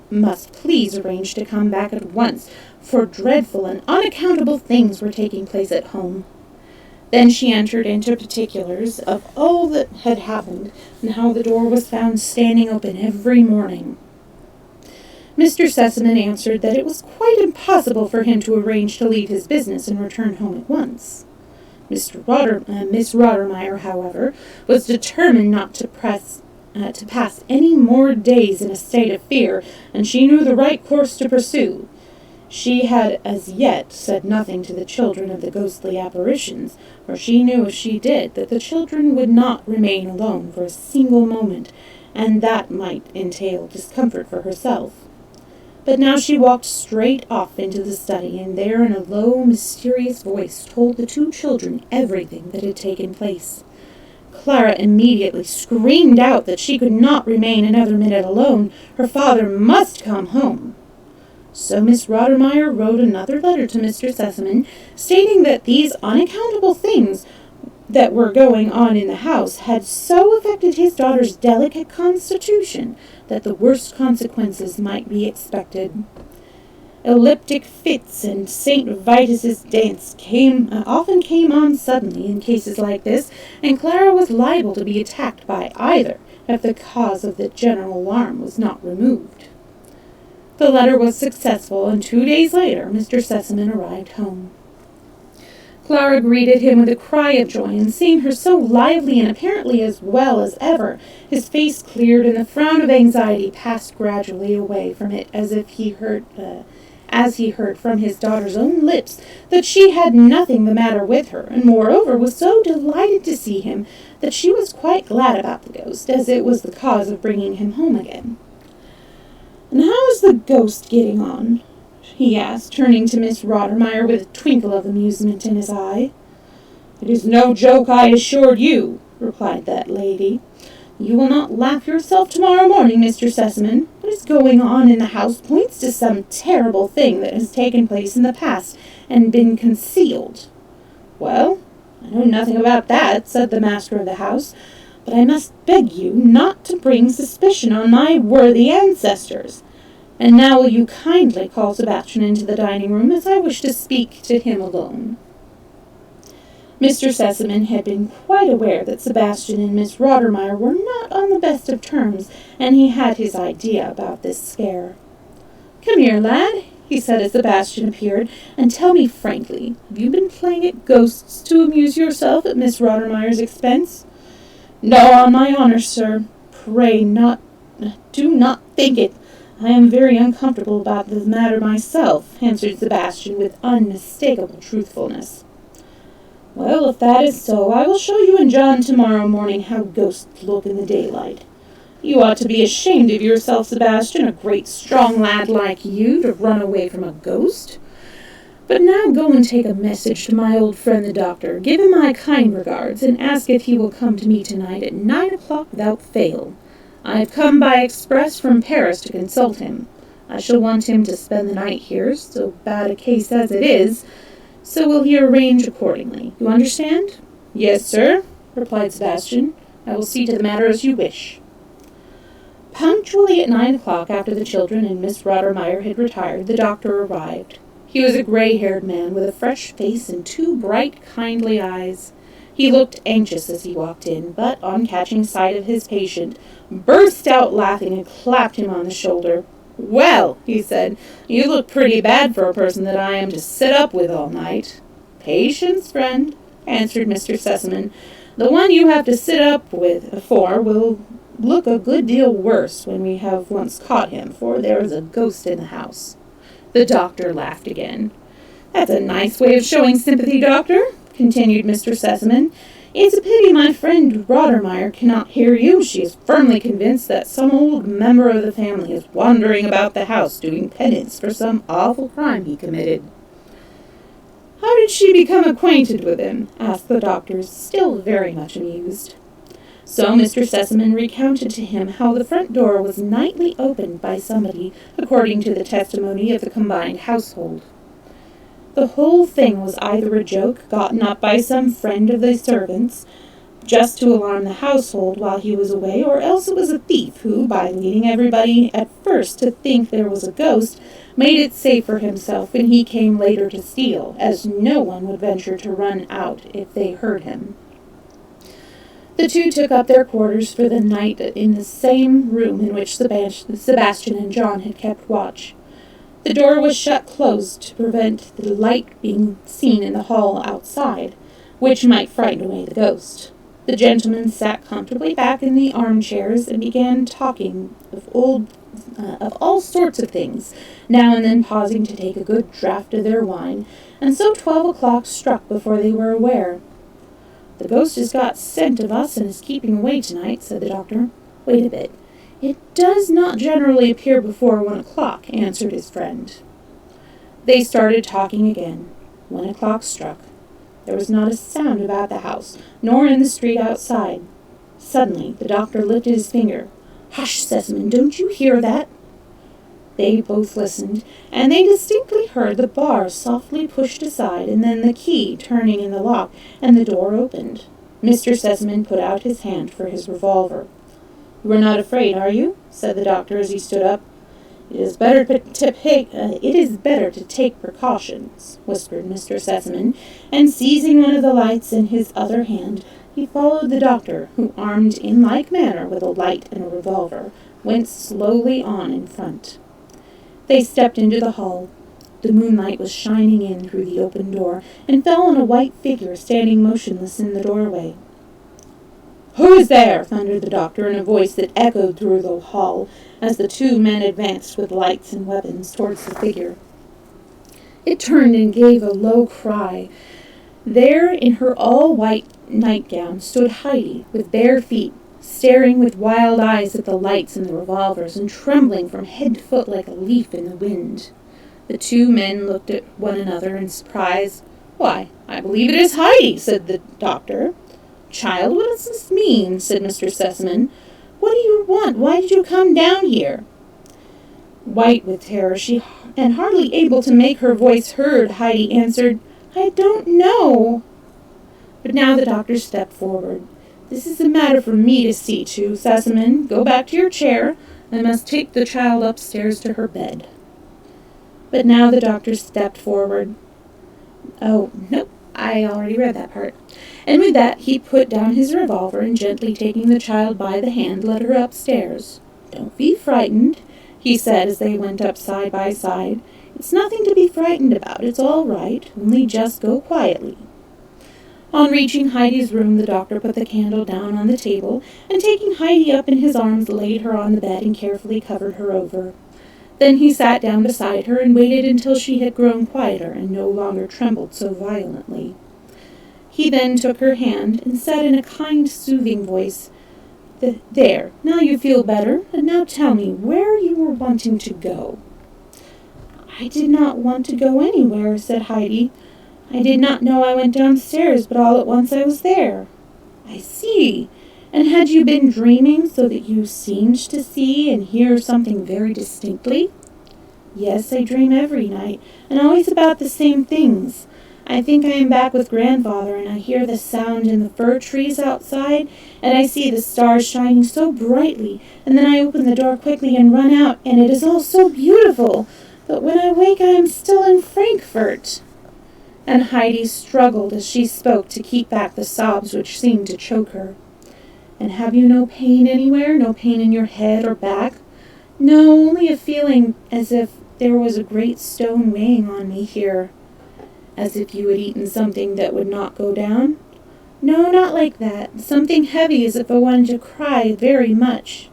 must please arrange to come back at once, for dreadful and unaccountable things were taking place at home. Then she entered into particulars of all that had happened, and how the door was found standing open every morning. Mr. Sessman answered that it was quite impossible for him to arrange to leave his business and return home at once. Miss Rottermeier, however, was determined not to pass any more days in a state of fear, and she knew the right course to pursue. She had as yet said nothing to the children of the ghostly apparitions, for she knew if she did that the children would not remain alone for a single moment, and that might entail discomfort for herself. But now she walked straight off into the study, and there in a low, mysterious voice told the two children everything that had taken place. Clara immediately screamed out that she could not remain another minute alone. Her father must come home. So Miss Rottermeier wrote another letter to Mr. Sessman, stating that these unaccountable things that were going on in the house had so affected his daughter's delicate constitution that the worst consequences might be expected. Epileptic fits and St. Vitus's dance often came on suddenly in cases like this, and Clara was liable to be attacked by either if the cause of the general alarm was not removed. The letter was successful, and 2 days later Mr. Sessman arrived home. Clara greeted him with a cry of joy, and seeing her so lively and apparently as well as ever, his face cleared and the frown of anxiety passed gradually away from it as he heard from his daughter's own lips that she had nothing the matter with her, and moreover was so delighted to see him that she was quite glad about the ghost, as it was the cause of bringing him home again. "And how is the ghost getting on?" he asked, turning to Miss Rothermeier with a twinkle of amusement in his eye. "It is no joke, I assure you," replied that lady. "You will not laugh yourself tomorrow morning, Mr. Sessman. What is going on in the house points to some terrible thing that has taken place in the past and been concealed." "Well, I know nothing about that," said the master of the house, "but I must beg you not to bring suspicion on my worthy ancestors. And now will you kindly call Sebastian into the dining room, as I wish to speak to him alone." Mr. Sessman had been quite aware that Sebastian and Miss Rothermeier were not on the best of terms, and he had his idea about this scare. "Come here, lad," he said as Sebastian appeared, "and tell me frankly, have you been playing at ghosts to amuse yourself at Miss Rothermeier's expense?" "No, on my honor, sir." "Pray do not think it. I am very uncomfortable about the matter myself," answered Sebastian with unmistakable truthfulness. "Well, if that is so, I will show you and John tomorrow morning how ghosts look in the daylight. You ought to be ashamed of yourself, Sebastian, a great strong lad like you, to run away from a ghost. But now go and take a message to my old friend the doctor, give him my kind regards, and ask if he will come to me tonight at 9 o'clock without fail. I have come by express from Paris to consult him. I shall want him to spend the night here, so bad a case as it is, so will he arrange accordingly. You understand?" "Yes, sir," replied Sebastian. "I will see to the matter as you wish." Punctually at 9 o'clock, after the children and Miss Rothermeier had retired, the doctor arrived. He was a gray-haired man with a fresh face and 2 bright, kindly eyes. He looked anxious as he walked in, but on catching sight of his patient, burst out laughing and clapped him on the shoulder. "Well," he said, "you look pretty bad for a person that I am to sit up with all night." "Patience, friend," answered Mr. Sessman. "The one you have to sit up for will look a good deal worse when we have once caught him, for there is a ghost in the house." The doctor laughed again. "That's a nice way of showing sympathy, doctor," continued Mr. Sessman. "It's a pity my friend Rothermeier cannot hear you. She is firmly convinced that some old member of the family is wandering about the house doing penance for some awful crime he committed." "How did she become acquainted with him?" asked the doctor, still very much amused. So Mr. Sessman recounted to him how the front door was nightly opened by somebody, according to the testimony of the combined household. The whole thing was either a joke gotten up by some friend of the servants, just to alarm the household while he was away, or else it was a thief who, by leading everybody at first to think there was a ghost, made it safe for himself when he came later to steal, as no one would venture to run out if they heard him. The 2 took up their quarters for the night in the same room in which Sebastian and John had kept watch. The door was shut close to prevent the light being seen in the hall outside, which might frighten away the ghost. The gentlemen sat comfortably back in the armchairs and began talking of all sorts of things, now and then pausing to take a good draught of their wine, and so 12 o'clock struck before they were aware. "The ghost has got scent of us and is keeping away tonight," said the doctor. "Wait a bit. It does not generally appear before 1 o'clock, answered his friend. They started talking again. 1 o'clock struck. There was not a sound about the house, nor in the street outside. Suddenly, the doctor lifted his finger. "Hush, Sessman, don't you hear that?" They both listened, and they distinctly heard the bar softly pushed aside, and then the key turning in the lock, and the door opened. Mr. Sessman put out his hand for his revolver. "You are not afraid, are you?" said the doctor as he stood up. It is better to take precautions," whispered Mr. Sessman, and seizing one of the lights in his other hand, he followed the doctor, who, armed in like manner with a light and a revolver, went slowly on in front. They stepped into the hall. The moonlight was shining in through the open door, and fell on a white figure standing motionless in the doorway. "Who is there?" thundered the doctor in a voice that echoed through the hall as the two men advanced with lights and weapons towards the figure. It turned and gave a low cry. There, in her all-white nightgown, stood Heidi, with bare feet, staring with wild eyes at the lights and the revolvers, and trembling from head to foot like a leaf in the wind. The two men looked at one another in surprise. "Why, I believe it is Heidi," said the doctor. "Child, what does this mean?" said Mr. Sessman. "What do you want? Why did you come down here?" White with terror, and hardly able to make her voice heard, Heidi answered, "I don't know." But now the doctor stepped forward. "This is a matter for me to see to, Sessman. Go back to your chair. I must take the child upstairs to her bed." But now the doctor stepped forward. "Oh, no, I already read that part." And with that, he put down his revolver and, gently taking the child by the hand, led her upstairs. "Don't be frightened," he said as they went up side by side. "It's nothing to be frightened about. It's all right. Only just go quietly." On reaching Heidi's room, the doctor put the candle down on the table, and taking Heidi up in his arms, laid her on the bed and carefully covered her over. Then he sat down beside her and waited until she had grown quieter and no longer trembled so violently. He then took her hand and said in a kind, soothing voice, "There, now you feel better, and now tell me where you were wanting to go." "I did not want to go anywhere," said Heidi. "I did not know I went downstairs, but all at once I was there." "I see. And had you been dreaming so that you seemed to see and hear something very distinctly?" "Yes, I dream every night, and always about the same things. I think I am back with grandfather, and I hear the sound in the fir trees outside, and I see the stars shining so brightly, and then I open the door quickly and run out, and it is all so beautiful. But when I wake, I am still in Frankfurt." And Heidi struggled as she spoke to keep back the sobs which seemed to choke her. "And have you no pain anywhere? No pain in your head or back?" "No, only a feeling as if there was a great stone weighing on me here." "As if you had eaten something that would not go down?" "No, not like that. Something heavy, as if I wanted to cry very much."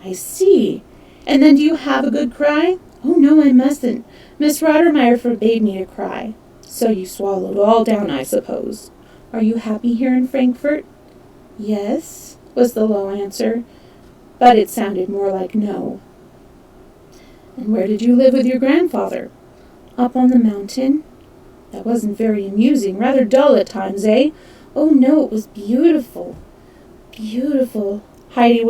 "I see. And then do you have a good cry?" "Oh, no, I mustn't. Miss Rottermeier forbade me to cry." "So you swallowed all down, I suppose. Are you happy here in Frankfurt?" "Yes," was the low answer, but it sounded more like no. "And where did you live with your grandfather?" "Up on the mountain." "That wasn't very amusing. Rather dull at times, eh?" "Oh, no, it was beautiful. Beautiful." Heidi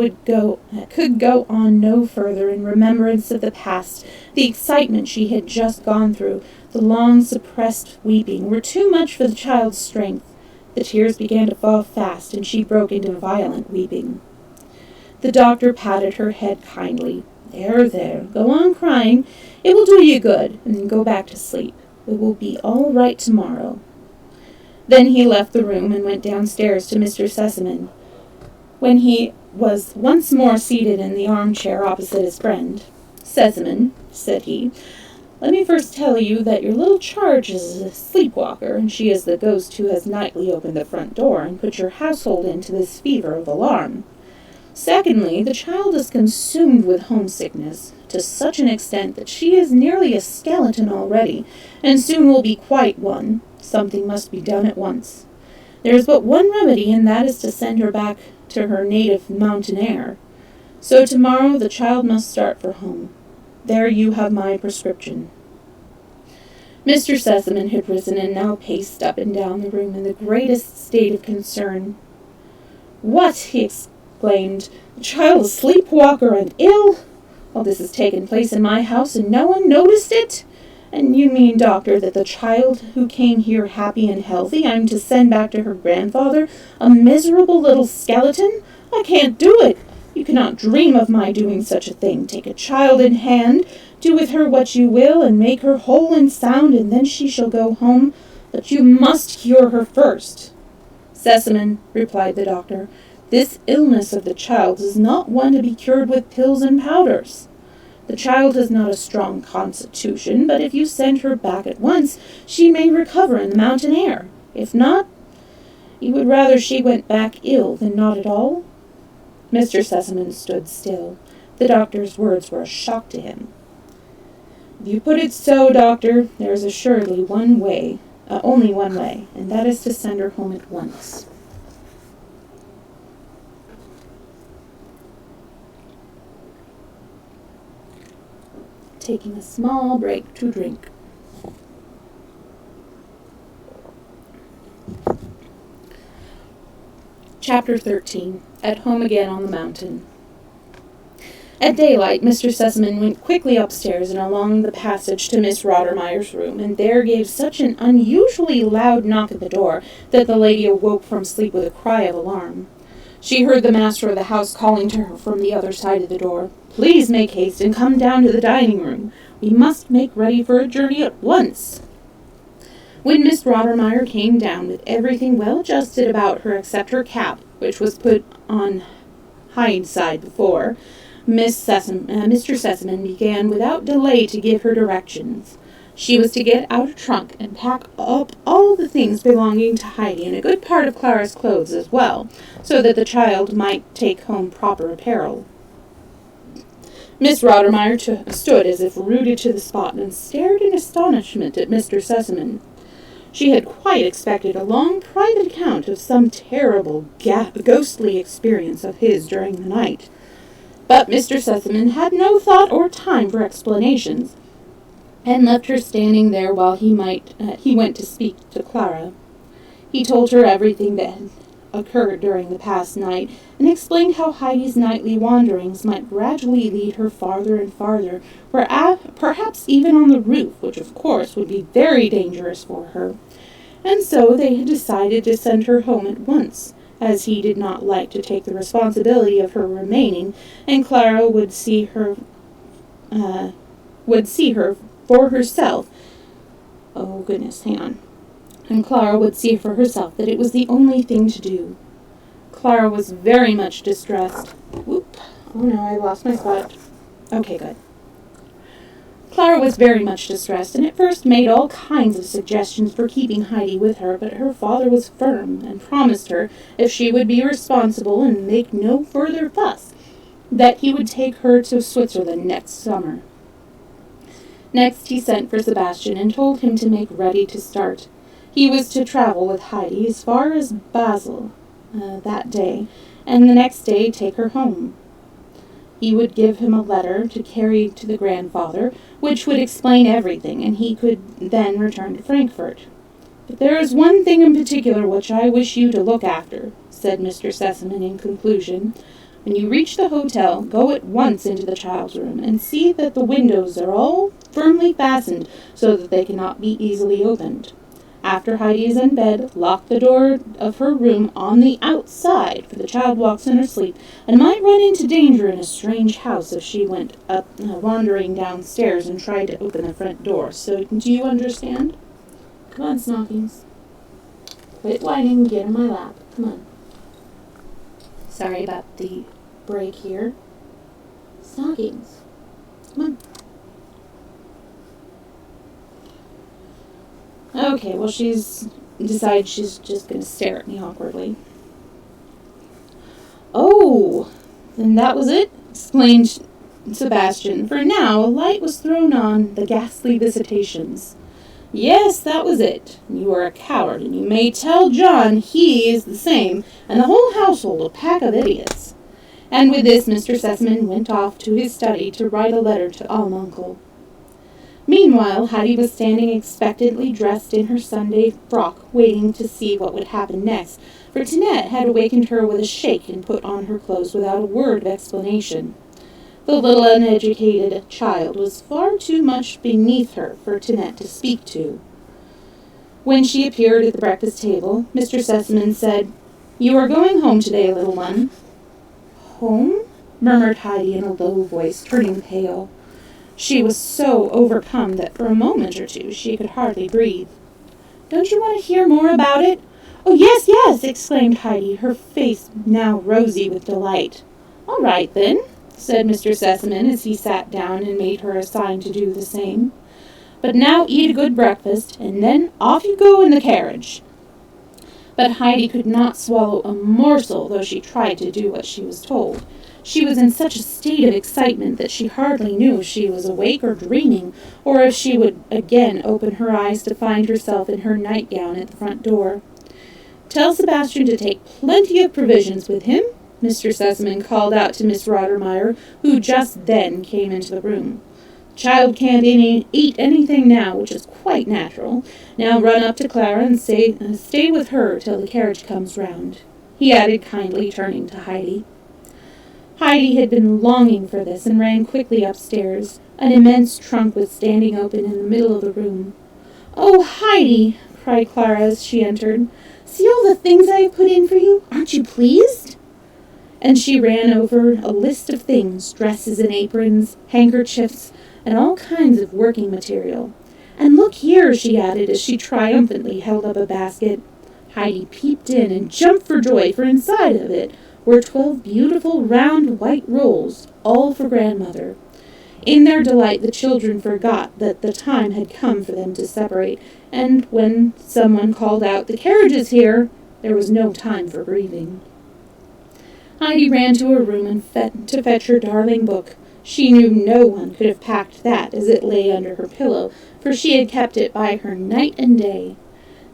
could go on no further in remembrance of the past. The excitement she had just gone through, the long suppressed weeping, were too much for the child's strength. The tears began to fall fast, and she broke into violent weeping. The doctor patted her head kindly. There, go on crying. It will do you good, and then go back to sleep. It will be all right tomorrow." Then he left the room and went downstairs to Mr. Sessman. When he was once more seated in the armchair opposite his friend, "Sessman," said he, "let me first tell you that your little charge is a sleepwalker, and she is the ghost who has nightly opened the front door and put your household into this fever of alarm. Secondly, the child is consumed with homesickness to such an extent that she is nearly a skeleton already, and soon will be quite one. Something must be done at once. There is but one remedy, and that is to send her back to her native mountain air. So tomorrow the child must start for home. There you have my prescription." Mr. Sessman had risen and now paced up and down the room in the greatest state of concern. "What!" he exclaimed. "The child a sleepwalker and ill? All this has taken place in my house, and no one noticed it? And you mean, Doctor, that the child who came here happy and healthy I'm to send back to her grandfather a miserable little skeleton? I can't do it. You cannot dream of my doing such a thing. Take a child in hand, do with her what you will, and make her whole and sound, and then she shall go home. But you must cure her first. Sessman, replied the doctor, this illness of the child's is not one to be cured with pills and powders. The child has not a strong constitution, but if you send her back at once, she may recover in the mountain air. If not, you would rather she went back ill than not at all? Mr. Sessman stood still. The doctor's words were a shock to him. If you put it so, Doctor, there is assuredly one way, only one way, and that is to send her home at once. Taking a small break to drink. Chapter 13. At Home Again on the Mountain. At daylight, Mr. Sessman went quickly upstairs and along the passage to Miss Rottermeier's room, and there gave such an unusually loud knock at the door that the lady awoke from sleep with a cry of alarm. She heard the master of the house calling to her from the other side of the door. Please make haste and come down to the dining room. We must make ready for a journey at once. When Miss Rottermeier came down with everything well adjusted about her except her cap, which was put on Hyde's side before, Mr. Sessman began without delay to give her directions. She was to get out a trunk and pack up all the things belonging to Heidi and a good part of Clara's clothes as well, so that the child might take home proper apparel. Miss Rottermeier stood as if rooted to the spot and stared in astonishment at Mr. Sessman. She had quite expected a long private account of some terrible, ghostly experience of his during the night. But Mr. Sessman had no thought or time for explanations, and left her standing there while he went to speak to Clara. He told her everything that had occurred during the past night, and explained how Heidi's nightly wanderings might gradually lead her farther and farther, perhaps even on the roof, which of course would be very dangerous for her. And so they had decided to send her home at once, as he did not like to take the responsibility of her remaining, and Clara would see her for herself. Oh, goodness, hang on. And Clara would see for herself that it was the only thing to do. Clara was very much distressed. Whoop. Oh no, I lost my spot. Okay, good. Clara was very much distressed, and at first made all kinds of suggestions for keeping Heidi with her, but her father was firm, and promised her, if she would be responsible and make no further fuss, that he would take her to Switzerland next summer. Next he sent for Sebastian and told him to make ready to start. He was to travel with Heidi as far as Basel that day, and the next day take her home. He would give him a letter to carry to the grandfather, which would explain everything, and he could then return to Frankfurt. But there is one thing in particular which I wish you to look after, said Mr. Sessman in conclusion. When you reach the hotel, go at once into the child's room, and see that the windows are all firmly fastened, so that they cannot be easily opened. After Heidi is in bed, lock the door of her room on the outside, for the child walks in her sleep, and might run into danger in a strange house if she went up wandering downstairs and tried to open the front door. So, do you understand? Come on, Snockings. Quit whining and get in my lap. Come on. Sorry about the break here. Snockings. Come on. Okay, well, she's decided she's just going to stare at me awkwardly. Oh, then that was it, exclaimed Sebastian, for now a light was thrown on the ghastly visitations. Yes, that was it. You are a coward, and you may tell John he is the same, and the whole household a pack of idiots. And with this Mr. Sessman went off to his study to write a letter to Almunkel. Meanwhile, Heidi was standing expectantly dressed in her Sunday frock, waiting to see what would happen next, for Tinette had awakened her with a shake and put on her clothes without a word of explanation. The little uneducated child was far too much beneath her for Tinette to speak to. When she appeared at the breakfast table, Mr. Sessman said, "You are going home today, little one." "Home?" murmured Heidi in a low voice, turning pale. She was so overcome that for a moment or two she could hardly breathe. "Don't you want to hear more about it?" "Oh, yes, yes!" exclaimed Heidi, her face now rosy with delight. "All right, then," said Mr. Sessman as he sat down and made her a sign to do the same. "But now eat a good breakfast, and then off you go in the carriage." But Heidi could not swallow a morsel, though she tried to do what she was told. She was in such a state of excitement that she hardly knew if she was awake or dreaming, or if she would again open her eyes to find herself in her nightgown at the front door. "Tell Sebastian to take plenty of provisions with him," Mr. Sessman called out to Miss Rottermeier, who just then came into the room. "The child can't eat anything now, which is quite natural. Now run up to Clara and stay with her till the carriage comes round," he added kindly, turning to Heidi. Heidi had been longing for this and ran quickly upstairs. An immense trunk was standing open in the middle of the room. "Oh, Heidi!" cried Clara as she entered. "See all the things I have put in for you. Aren't you pleased?" And she ran over a list of things, dresses and aprons, handkerchiefs, and all kinds of working material. "And look here," she added as she triumphantly held up a basket. Heidi peeped in and jumped for joy, for inside of it were 12 beautiful round white rolls, all for grandmother. In their delight, the children forgot that the time had come for them to separate, and when someone called out, "The carriage is here," there was no time for grieving. Heidi ran to her room and to fetch her darling book. She knew no one could have packed that as it lay under her pillow, for she had kept it by her night and day.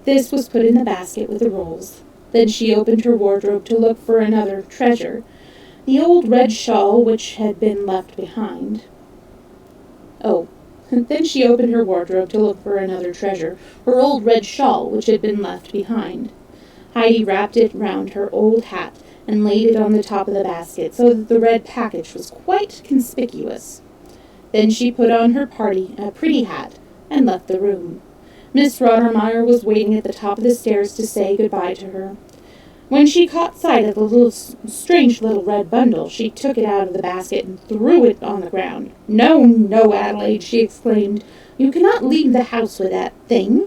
This was put in the basket with the rolls. Then she opened her wardrobe to look for another treasure, the old red shawl which had been left behind. Then she opened her wardrobe to look for another treasure, her old red shawl which had been left behind. Heidi wrapped it round her old hat and laid it on the top of the basket so that the red package was quite conspicuous. Then she put on her pretty hat and left the room. Miss Rottermeier was waiting at the top of the stairs to say good-bye to her. When she caught sight of the strange little red bundle, she took it out of the basket and threw it on the ground. "No, no, Adelaide," she exclaimed. "You cannot leave the house with that thing.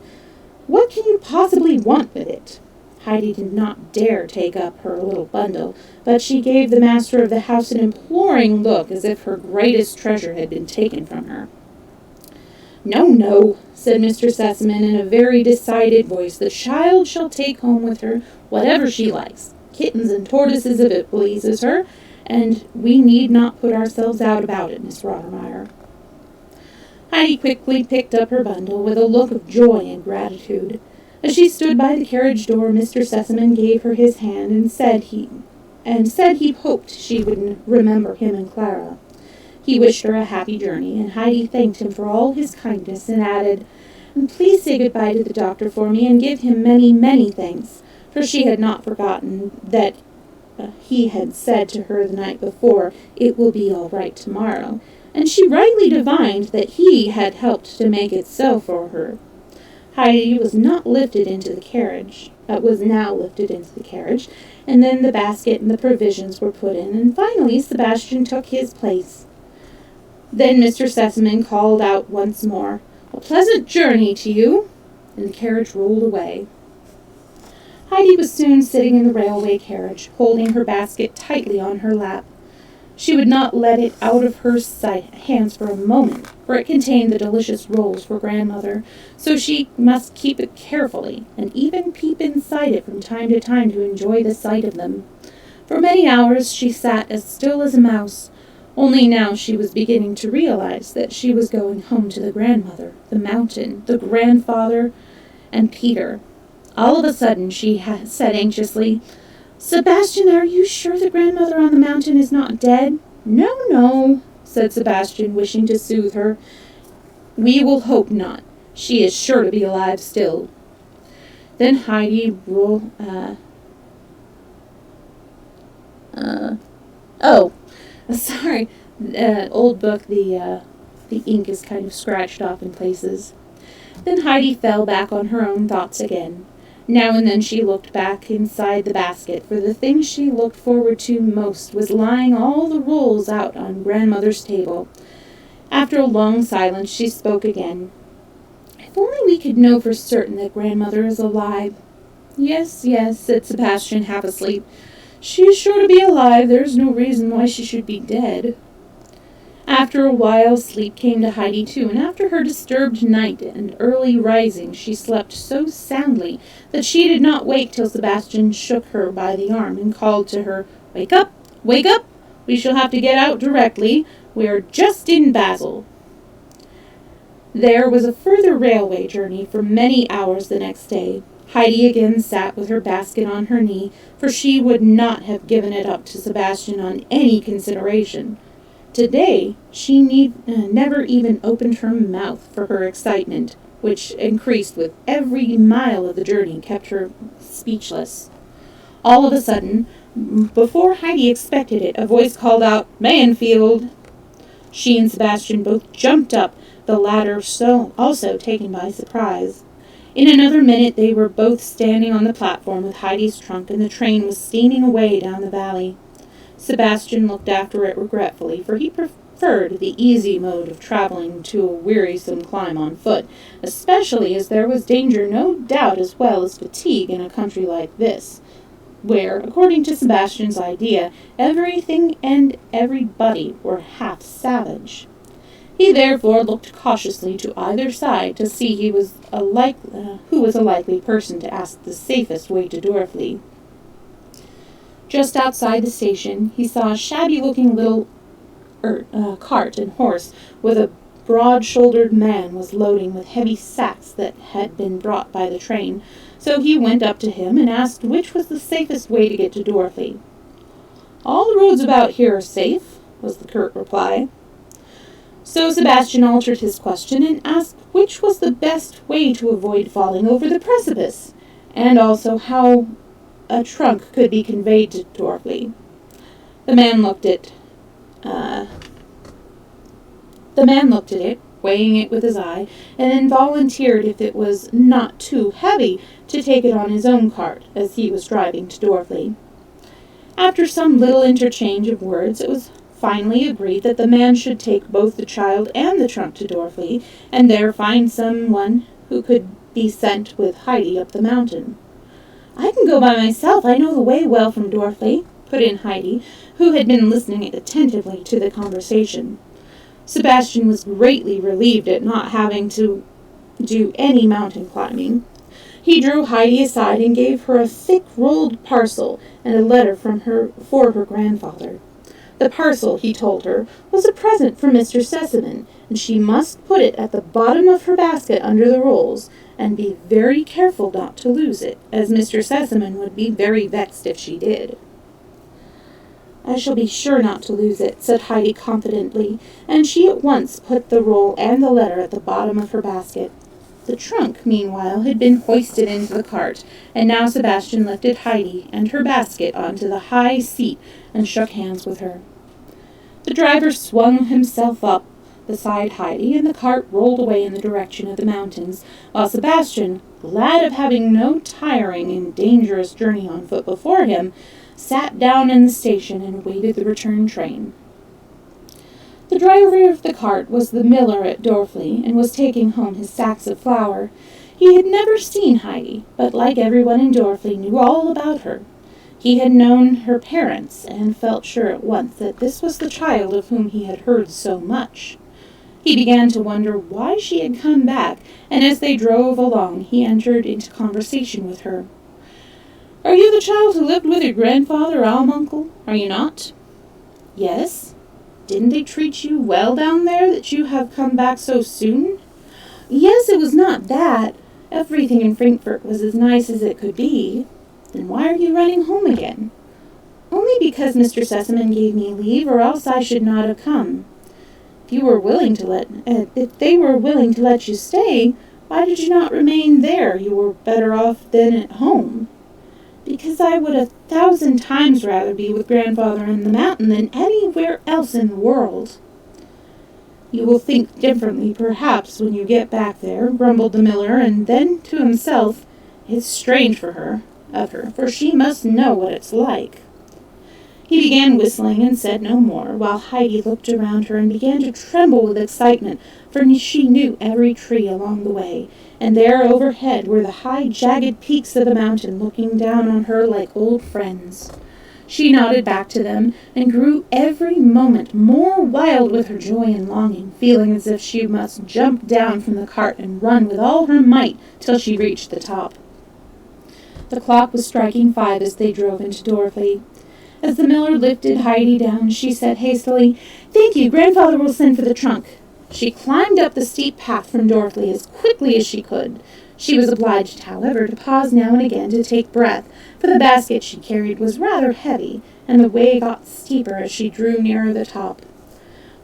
What can you possibly want with it?" Heidi did not dare take up her little bundle, but she gave the master of the house an imploring look as if her greatest treasure had been taken from her. "No, no," said Mr. Sessman in a very decided voice. "The child shall take home with her whatever she likes, kittens and tortoises if it pleases her, and we need not put ourselves out about it, Miss Rottermeier." Heidi quickly picked up her bundle with a look of joy and gratitude. As she stood by the carriage door, Mr. Sessman gave her his hand and said he hoped she would remember him and Clara. He wished her a happy journey, and Heidi thanked him for all his kindness and added, "And please say good-bye to the doctor for me and give him many, many thanks," for she had not forgotten that he had said to her the night before, "It will be all right tomorrow," and she rightly divined that he had helped to make it so for her. Heidi was now lifted into the carriage, and then the basket and the provisions were put in, and finally Sebastian took his place. Then Mr. Sessman called out once more, "A pleasant journey to you," and the carriage rolled away. Heidi was soon sitting in the railway carriage, holding her basket tightly on her lap. She would not let it out of her hands for a moment, for it contained the delicious rolls for grandmother, so she must keep it carefully, and even peep inside it from time to time to enjoy the sight of them. For many hours she sat as still as a mouse. Only now she was beginning to realize that she was going home to the grandmother, the mountain, the grandfather, and Peter. All of a sudden she said anxiously, "Sebastian, are you sure the grandmother on the mountain is not dead?" "No, no," said Sebastian, wishing to soothe her. "We will hope not. She is sure to be alive still." Then Heidi old book, the ink is kind of scratched off in places. Then Heidi fell back on her own thoughts again. Now and then she looked back inside the basket, for the thing she looked forward to most was lying all the rolls out on Grandmother's table. After a long silence, she spoke again. "If only we could know for certain that Grandmother is alive." "Yes, yes," said Sebastian, half asleep. "She is sure to be alive. There is no reason why she should be dead." After a while, sleep came to Heidi too, and after her disturbed night and early rising, she slept so soundly that she did not wake till Sebastian shook her by the arm and called to her, "Wake up! Wake up! We shall have to get out directly. We are just in Basel." There was a further railway journey for many hours the next day. Heidi again sat with her basket on her knee, for she would not have given it up to Sebastian on any consideration. Today, she never even opened her mouth for her excitement, which increased with every mile of the journey, kept her speechless. All of a sudden, before Heidi expected it, a voice called out, "Mansfield!" She and Sebastian both jumped up, the latter also taken by surprise. In another minute they were both standing on the platform with Heidi's trunk, and the train was steaming away down the valley. Sebastian looked after it regretfully, for he preferred the easy mode of traveling to a wearisome climb on foot, especially as there was danger, no doubt, as well as fatigue in a country like this, where, according to Sebastian's idea, everything and everybody were half savage. He therefore looked cautiously to either side to see who was a likely person to ask the safest way to Dorfli. Just outside the station, he saw a shabby-looking little cart and horse with a broad-shouldered man was loading with heavy sacks that had been brought by the train, so he went up to him and asked which was the safest way to get to Dorfli. "All the roads about here are safe," was the curt reply. So Sebastian altered his question and asked which was the best way to avoid falling over the precipice, and also how a trunk could be conveyed to Dorfli. The man looked at it, weighing it with his eye, and then volunteered, if it was not too heavy, to take it on his own cart, as he was driving to Dorfli. After some little interchange of words, it was finally agreed that the man should take both the child and the trunk to Dorfli, and there find someone who could be sent with Heidi up the mountain. "I can go by myself. I know the way well from Dorfli," put in Heidi, who had been listening attentively to the conversation. Sebastian was greatly relieved at not having to do any mountain climbing. He drew Heidi aside and gave her a thick rolled parcel and a letter for her grandfather. The parcel, he told her, was a present for Mr. Sessman, and she must put it at the bottom of her basket under the rolls, and be very careful not to lose it, as Mr. Sessman would be very vexed if she did. "I shall be sure not to lose it," said Heidi confidently, and she at once put the roll and the letter at the bottom of her basket. The trunk, meanwhile, had been hoisted into the cart, and now Sebastian lifted Heidi and her basket onto the high seat and shook hands with her. The driver swung himself up beside Heidi, and the cart rolled away in the direction of the mountains, while Sebastian, glad of having no tiring and dangerous journey on foot before him, sat down in the station and waited the return train. The driver of the cart was the miller at Dorfli, and was taking home his sacks of flour. He had never seen Heidi, but like everyone in Dorfli knew all about her. He had known her parents, and felt sure at once that this was the child of whom he had heard so much. He began to wonder why she had come back, and as they drove along he entered into conversation with her. "Are you the child who lived with your grandfather, uncle? Are you not?" "Yes." "Didn't they treat you well down there, that you have come back so soon?" "Yes, it was not that. Everything in Frankfurt was as nice as it could be." "Then why are you running home again?" "Only because Mr. Sessman gave me leave, or else I should not have come." If they were willing to let you stay, why did you not remain there? You were better off than at home." Because I would 1,000 times rather be with grandfather in the mountain than anywhere else in the world." "You will think differently, perhaps, when you get back there," grumbled the miller, and then to himself, "It's strange of her, for she must know what it's like." He began whistling and said no more, while Heidi looked around her and began to tremble with excitement, for she knew every tree along the way, and there overhead were the high, jagged peaks of the mountain looking down on her like old friends. She nodded back to them, and grew every moment more wild with her joy and longing, feeling as if she must jump down from the cart and run with all her might till she reached the top. The clock was striking 5 as they drove into Dorothy. As the miller lifted Heidi down, she said hastily, "Thank you, grandfather will send for the trunk." She climbed up the steep path from Dorothy as quickly as she could. She was obliged, however, to pause now and again to take breath, for the basket she carried was rather heavy, and the way got steeper as she drew nearer the top.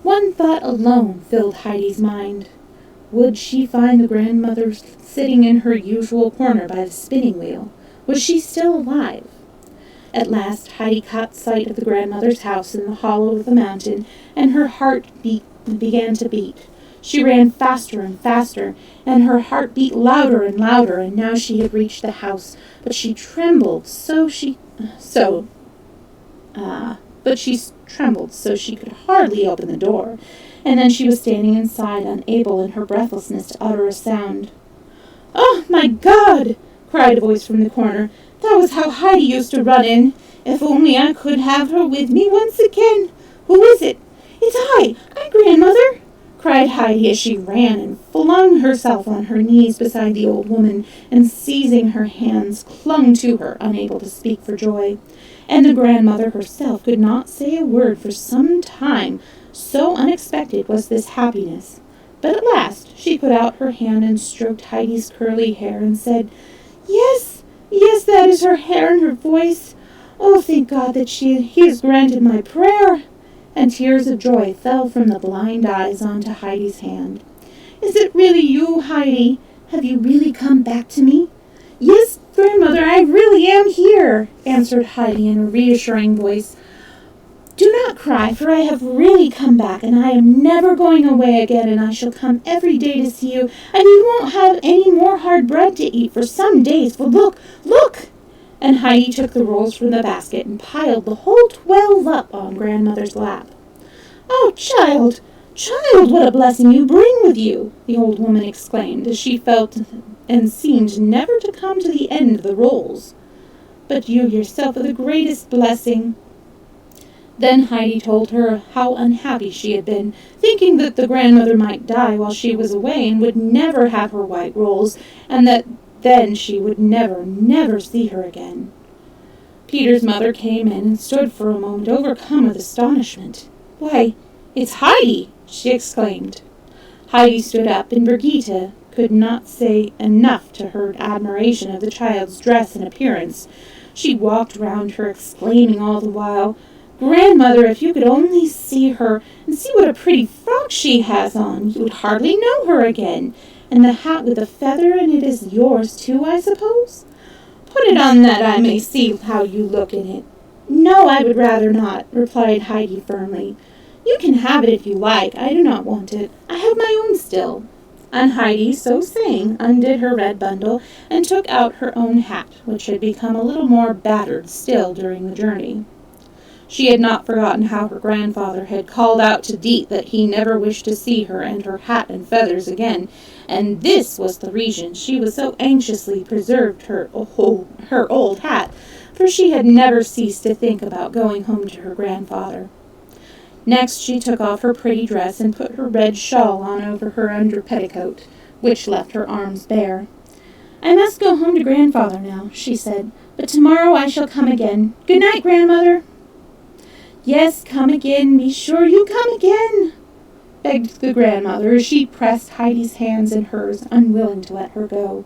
One thought alone filled Heidi's mind. Would she find the grandmother sitting in her usual corner by the spinning wheel? Was she still alive? At last Heidi caught sight of the grandmother's house in the hollow of the mountain, and her heart began to beat. She ran faster and faster, and her heart beat louder and louder, and now she had reached the house, but she trembled so she could hardly open the door, and then she was standing inside, unable in her breathlessness to utter a sound. "Oh, my God!" cried a voice from the corner. "That was how Heidi used to run in. If only I could have her with me once again. Who is it?" "It's I, grandmother," cried Heidi as she ran and flung herself on her knees beside the old woman, and seizing her hands clung to her, unable to speak for joy. And the grandmother herself could not say a word for some time, so unexpected was this happiness. But at last she put out her hand and stroked Heidi's curly hair and said, Yes, that is her hair and her voice. Oh, thank God that he has granted my prayer." And tears of joy fell from the blind eyes onto Heidi's hand. "Is it really you, Heidi? Have you really come back to me?" "Yes, grandmother, I really am here," answered Heidi in a reassuring voice. "Do not cry, for I have really come back, and I am never going away again, and I shall come every day to see you, and you won't have any more hard bread to eat for some days, for look! And Heidi took the rolls from the basket and piled the whole 12 up on grandmother's lap. "Oh, child, what a blessing you bring with you!" the old woman exclaimed, as she felt and seemed never to come to the end of the rolls. "But you yourself are the greatest blessing." Then Heidi told her how unhappy she had been, thinking that the grandmother might die while she was away and would never have her white rolls, and that then she would never see her again. Peter's mother came in and stood for a moment overcome with astonishment. "Why, it's Heidi!" she exclaimed. Heidi stood up, and Brigitte could not say enough to her admiration of the child's dress and appearance. She walked round her, exclaiming all the while, "Grandmother, if you could only see her, and see what a pretty frock she has on, you would hardly know her again. And the hat with the feather in it is yours too, I suppose?" "Put it on that I may see how you look in it." "No, I would rather not," replied Heidi firmly. "You can have it if you like. I do not want it. I have my own still." And Heidi, so saying, undid her red bundle and took out her own hat, which had become a little more battered still during the journey. She had not forgotten how her grandfather had called out to Deet that he never wished to see her and her hat and feathers again, and this was the reason she was so anxiously preserved her old hat, for she had never ceased to think about going home to her grandfather. Next she took off her pretty dress and put her red shawl on over her under petticoat, which left her arms bare. "I must go home to grandfather now," she said, "but tomorrow I shall come again. Good night, grandmother." "Yes, come again, be sure you come again," begged the grandmother as she pressed Heidi's hands in hers, unwilling to let her go.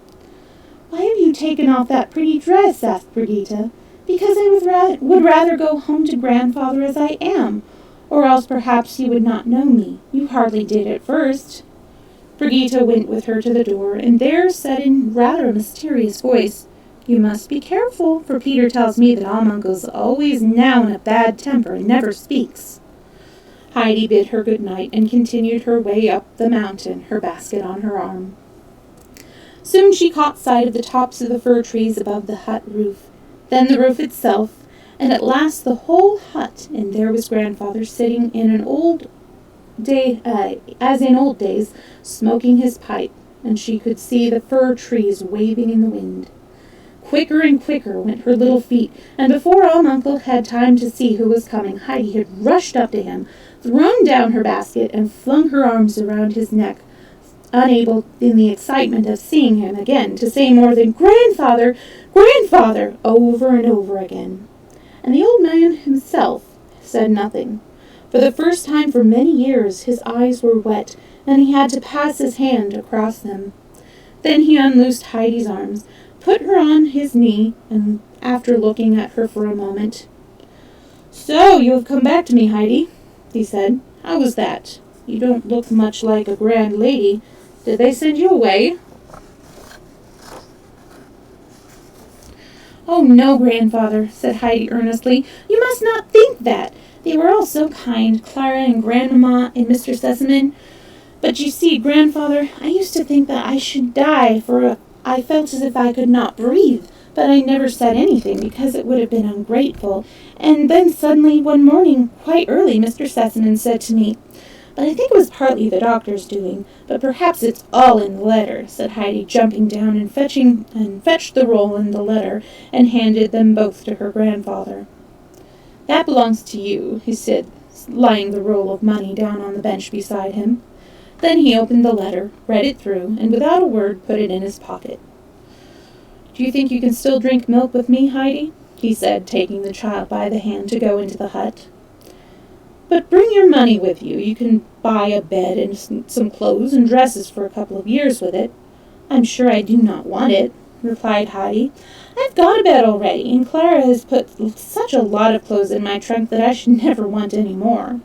"Why have you taken off that pretty dress?" asked Brigitte. "Because I would rather go home to grandfather as I am, or else perhaps you would not know me. You hardly did at first." Brigitte went with her to the door, and there said in rather a mysterious voice, You must be careful, for Peter tells me that Uncle's always now in a bad temper and never speaks." Heidi bid her good night and continued her way up the mountain, her basket on her arm. Soon she caught sight of the tops of the fir trees above the hut roof, then the roof itself, and at last the whole hut, and there was Grandfather sitting in as in old days, smoking his pipe, and she could see the fir trees waving in the wind. Quicker and quicker went her little feet, and before Uncle had time to see who was coming, Heidi had rushed up to him, thrown down her basket, and flung her arms around his neck, unable, in the excitement of seeing him again, to say more than "Grandfather! Grandfather!" over and over again. And the old man himself said nothing. For the first time for many years his eyes were wet, and he had to pass his hand across them. Then he unloosed Heidi's arms, put her on his knee, and after looking at her for a moment, "So you have come back to me, Heidi," he said. "How was that? You don't look much like a grand lady. Did they send you away?" "Oh, no, Grandfather," said Heidi earnestly. "You must not think that. They were all so kind, Clara and Grandmama and Mr. Sessman. But you see, Grandfather, I used to think that I should die, for I felt as if I could not breathe, but I never said anything because it would have been ungrateful. And then suddenly one morning, quite early, Mr. Sessman said to me, but I think it was partly the doctor's doing, but perhaps it's all in the letter," said Heidi, jumping down and fetched the roll and the letter, and handed them both to her grandfather. "That belongs to you," he said, laying the roll of money down on the bench beside him. Then he opened the letter, read it through, and without a word put it in his pocket. "Do you think you can still drink milk with me, Heidi?" he said, taking the child by the hand to go into the hut. "But bring your money with you. You can buy a bed and some clothes and dresses for a couple of years with it." "I'm sure I do not want it," replied Heidi. "I've got a bed already, and Clara has put such a lot of clothes in my trunk that I should never want any more."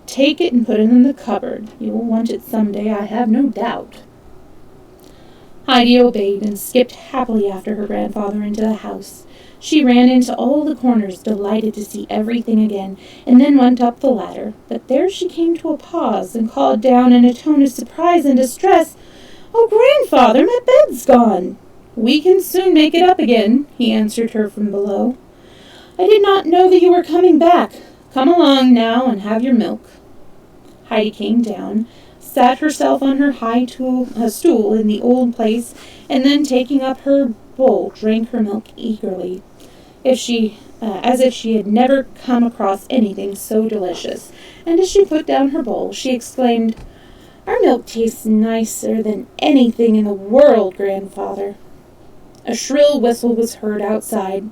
"Take it and put it in the cupboard. You will want it some day, I have no doubt." Heidi obeyed and skipped happily after her grandfather into the house. She ran into all the corners, delighted to see everything again, and then went up the ladder. But there she came to a pause, and called down in a tone of surprise and distress, "Oh, Grandfather, my bed's gone!" "We can soon make it up again," he answered her from below. "I did not know that you were coming back. Come along now and have your milk." Heidi came down, sat herself on her high stool in the old place, and then taking up her bowl, drank her milk eagerly, as if she had never come across anything so delicious. And as she put down her bowl, she exclaimed, "Our milk tastes nicer than anything in the world, Grandfather." A shrill whistle was heard outside.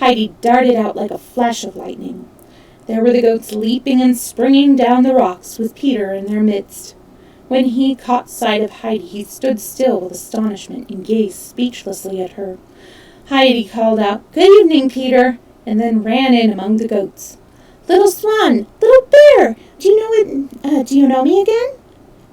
Heidi darted out like a flash of lightning. There were the goats leaping and springing down the rocks, with Peter in their midst. When he caught sight of Heidi, he stood still with astonishment and gazed speechlessly at her. Heidi called out, "Good evening, Peter," and then ran in among the goats. "Little Swan! Little Bear! Do you know me again?"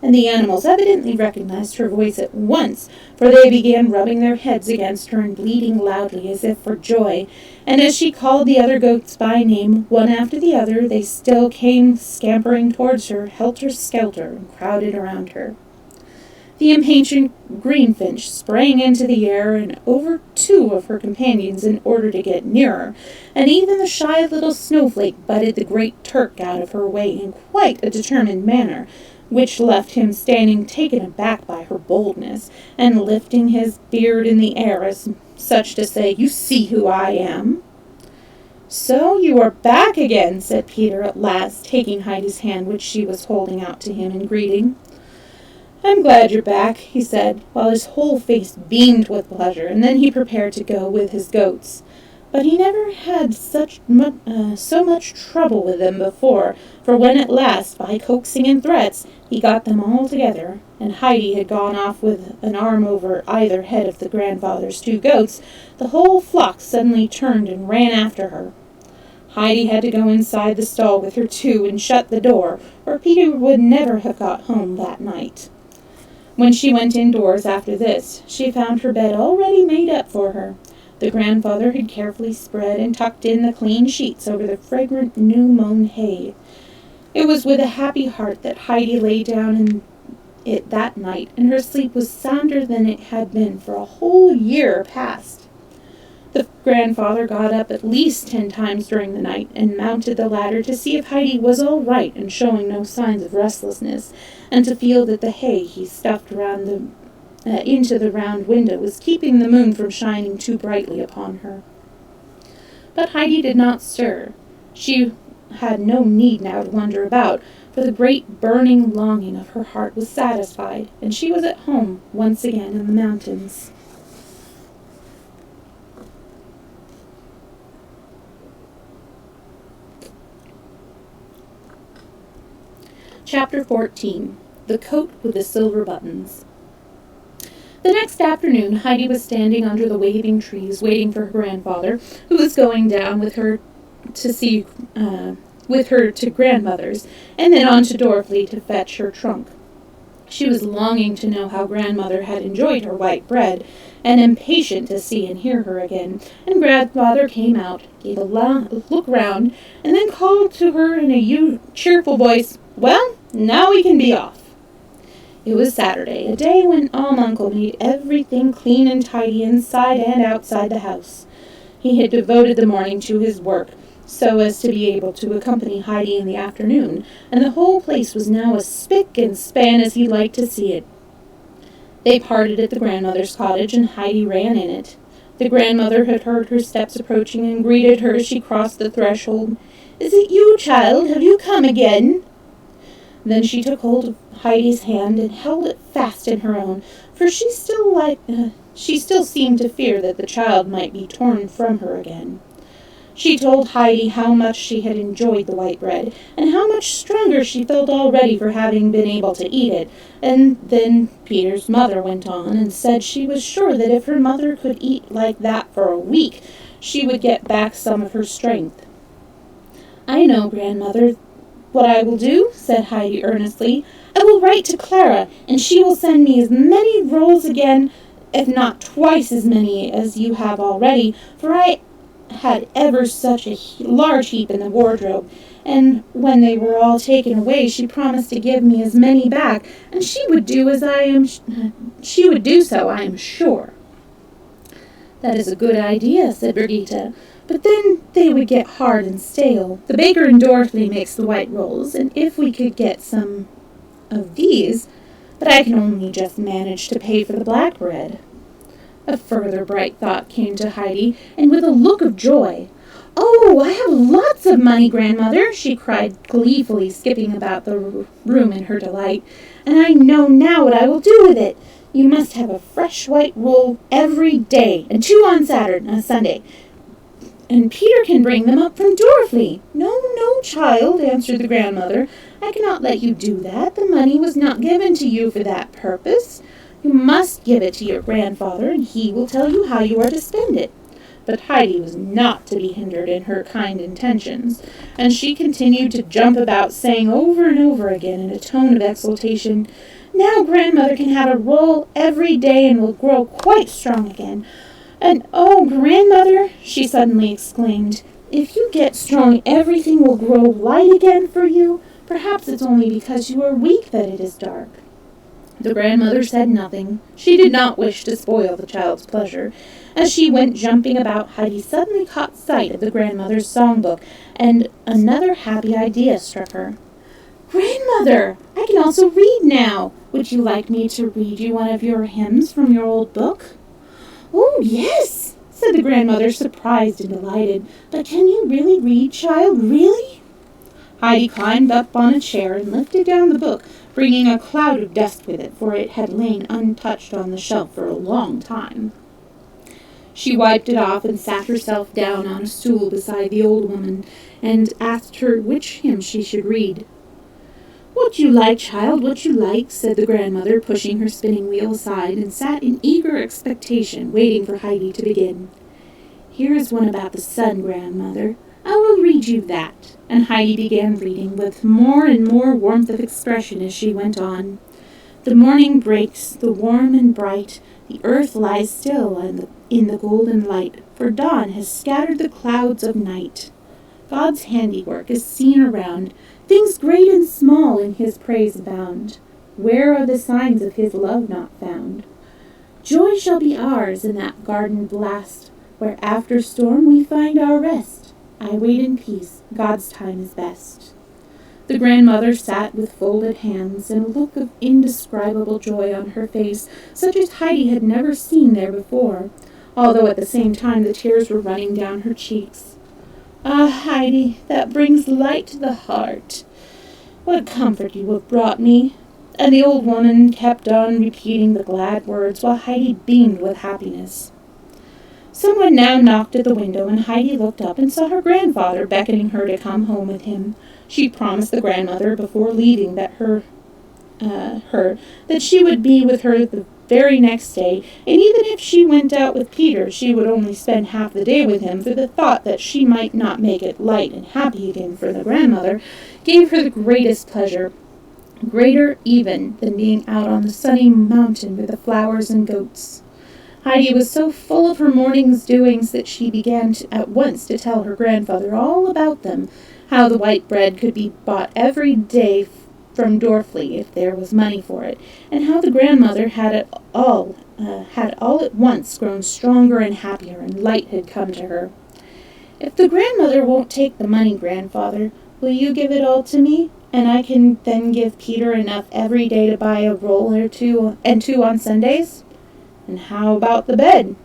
And the animals evidently recognized her voice at once, for they began rubbing their heads against her and bleating loudly as if for joy, and as she called the other goats by name, one after the other, they still came scampering towards her, helter-skelter, and crowded around her. The impatient greenfinch sprang into the air and over two of her companions in order to get nearer, and even the shy little snowflake butted the great Turk out of her way in quite a determined manner, which left him standing taken aback by her boldness, and lifting his beard in the air as such to say, "You see who I am." "So you are back again," said Peter at last, taking Heidi's hand, which she was holding out to him in greeting. "I'm glad you're back," he said, while his whole face beamed with pleasure, and then he prepared to go with his goats. But he never had so much trouble with them before, for when at last, by coaxing and threats, he got them all together, and Heidi had gone off with an arm over either head of the grandfather's two goats, the whole flock suddenly turned and ran after her. Heidi had to go inside the stall with her two and shut the door, or Peter would never have got home that night. When she went indoors after this, she found her bed already made up for her. The grandfather had carefully spread and tucked in the clean sheets over the fragrant new-mown hay. It was with a happy heart that Heidi lay down in it that night, and her sleep was sounder than it had been for a whole year past. The grandfather got up at least 10 times during the night and mounted the ladder to see if Heidi was all right and showing no signs of restlessness, and to feel that the hay he stuffed into the round window was keeping the moon from shining too brightly upon her. But Heidi did not stir. She had no need now to wander about, for the great burning longing of her heart was satisfied, and she was at home once again in the mountains. Chapter 14. The Coat with the Silver Buttons. The next afternoon, Heidi was standing under the waving trees, waiting for her grandfather, who was going down with her to grandmother's, and then on to Dorothy to fetch her trunk. She was longing to know how grandmother had enjoyed her white bread, and impatient to see and hear her again, and grandfather came out, gave a look round, and then called to her in a cheerful voice, "Well, now we can be off." It was Saturday, a day when Uncle made everything clean and tidy inside and outside the house. He had devoted the morning to his work, so as to be able to accompany Heidi in the afternoon, and the whole place was now as spick and span as he liked to see it. They parted at the grandmother's cottage, and Heidi ran in it. The grandmother had heard her steps approaching and greeted her as she crossed the threshold. "Is it you, child? Have you come again?" Then she took hold of Heidi's hand and held it fast in her own, for she still seemed to fear that the child might be torn from her again. She told Heidi how much she had enjoyed the white bread, and how much stronger she felt already for having been able to eat it, and then Peter's mother went on and said she was sure that if her mother could eat like that for a week, she would get back some of her strength. "I know, grandmother, what I will do," said Heidi earnestly. "I will write to Clara, and she will send me as many rolls again, if not twice as many as you have already, for I had ever such a large heap in the wardrobe, and when they were all taken away, she promised to give me as many back, and she would do so, I am sure." "That is a good idea," said Brigitte, "but then they would get hard and stale. The baker in Dorothy makes the white rolls, and if we could get some of these, but I can only just manage to pay for the black bread." A further bright thought came to Heidi, and with a look of joy. "Oh, I have lots of money, grandmother," she cried gleefully, skipping about the room in her delight, "and I know now what I will do with it. You must have a fresh white roll every day, and 2 on Sunday, and Peter can bring them up from Dorothy." "No, no, child," answered the grandmother. "I cannot let you do that. The money was not given to you for that purpose. You must give it to your grandfather, and he will tell you how you are to spend it." But Heidi was not to be hindered in her kind intentions, and she continued to jump about, saying over and over again in a tone of exultation, "Now grandmother can have a roll every day and will grow quite strong again. And oh, grandmother," she suddenly exclaimed, "if you get strong, everything will grow light again for you. Perhaps it's only because you are weak that it is dark." The grandmother said nothing. She did not wish to spoil the child's pleasure. As she went jumping about, Heidi suddenly caught sight of the grandmother's songbook, and another happy idea struck her. "Grandmother, I can also read now. Would you like me to read you one of your hymns from your old book?" "Oh, yes," said the grandmother, surprised and delighted. "But can you really read, child, really?" Heidi climbed up on a chair and lifted down the book, bringing a cloud of dust with it, for it had lain untouched on the shelf for a long time. She wiped it off and sat herself down on a stool beside the old woman, and asked her which hymn she should read. "What you like, child, what you like," said the grandmother, pushing her spinning wheel aside, and sat in eager expectation, waiting for Heidi to begin. "Here is one about the sun, grandmother. I will read you that." And Heidi began reading with more and more warmth of expression as she went on. The morning breaks, the warm and bright, the earth lies still in the golden light, for dawn has scattered the clouds of night. God's handiwork is seen around, things great and small in his praise abound. Where are the signs of his love not found? Joy shall be ours in that garden blast, where after storm we find our rest. I wait in peace, God's time is best. The grandmother sat with folded hands and a look of indescribable joy on her face, such as Heidi had never seen there before, although at the same time the tears were running down her cheeks. Ah, Heidi, that brings light to the heart. What comfort you have brought me. And the old woman kept on repeating the glad words while Heidi beamed with happiness. Someone now knocked at the window, and Heidi looked up and saw her grandfather beckoning her to come home with him. She promised the grandmother before leaving that that she would be with her the very next day, and even if she went out with Peter, she would only spend half the day with him, for the thought that she might not make it light and happy again for the grandmother gave her the greatest pleasure, greater even than being out on the sunny mountain with the flowers and goats. Heidi was so full of her morning's doings that she began at once to tell her grandfather all about them, how the white bread could be bought every day from Dorfley if there was money for it, and how the grandmother had all at once grown stronger and happier, and light had come to her. If the grandmother won't take the money, grandfather, will you give it all to me? And I can then give Peter enough every day to buy a roll or two, and two on Sundays? And how about the bed?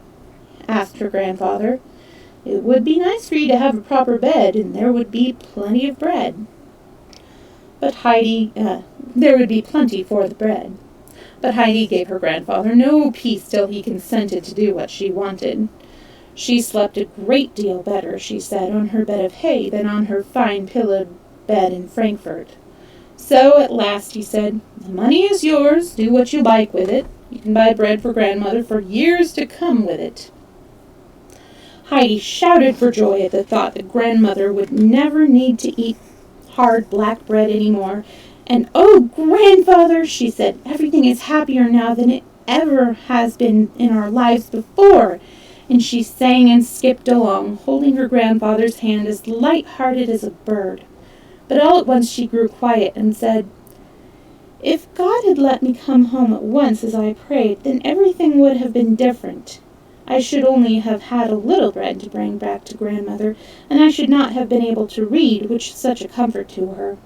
Asked her grandfather. It would be nice for you to have a proper bed, and there would be plenty of bread. But Heidi, there would be plenty for the bread. But Heidi gave her grandfather no peace till he consented to do what she wanted. She slept a great deal better, she said, on her bed of hay than on her fine pillowed bed in Frankfurt. So at last he said, the money is yours, do what you like with it. You can buy bread for grandmother for years to come with it. Heidi shouted for joy at the thought that grandmother would never need to eat hard black bread any more. And, oh, grandfather, she said, everything is happier now than it ever has been in our lives before. And she sang and skipped along, holding her grandfather's hand as light-hearted as a bird. But all at once she grew quiet and said, if God had let me come home at once as I prayed, then everything would have been different. I should only have had a little bread to bring back to grandmother, and I should not have been able to read, which is such a comfort to her.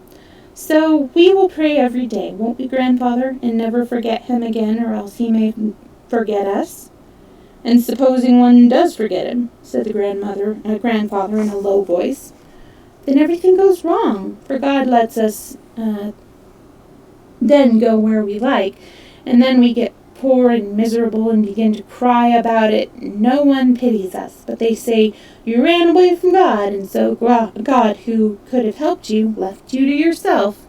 So we will pray every day, won't we, grandfather, and never forget him again, or else he may forget us? And supposing one does forget him, said the grandfather in a low voice, then everything goes wrong, for God lets us then go where we like, and then we get poor and miserable and begin to cry about it. No one pities us, but they say, you ran away from God, and so God, who could have helped you, left you to yourself.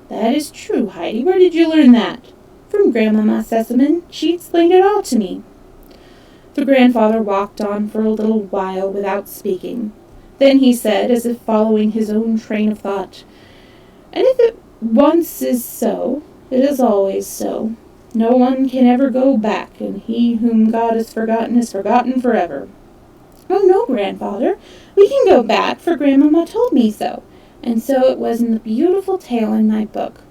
That is true, Heidi. Where did you learn that? From Grandmama Sessman. She explained it all to me. The grandfather walked on for a little while without speaking. Then he said, as if following his own train of thought, and if it once is so, it is always so. No one can ever go back, and he whom God has forgotten is forgotten forever. Oh, no, grandfather, we can go back, for Grandmama told me so, and so it was in the beautiful tale in my book.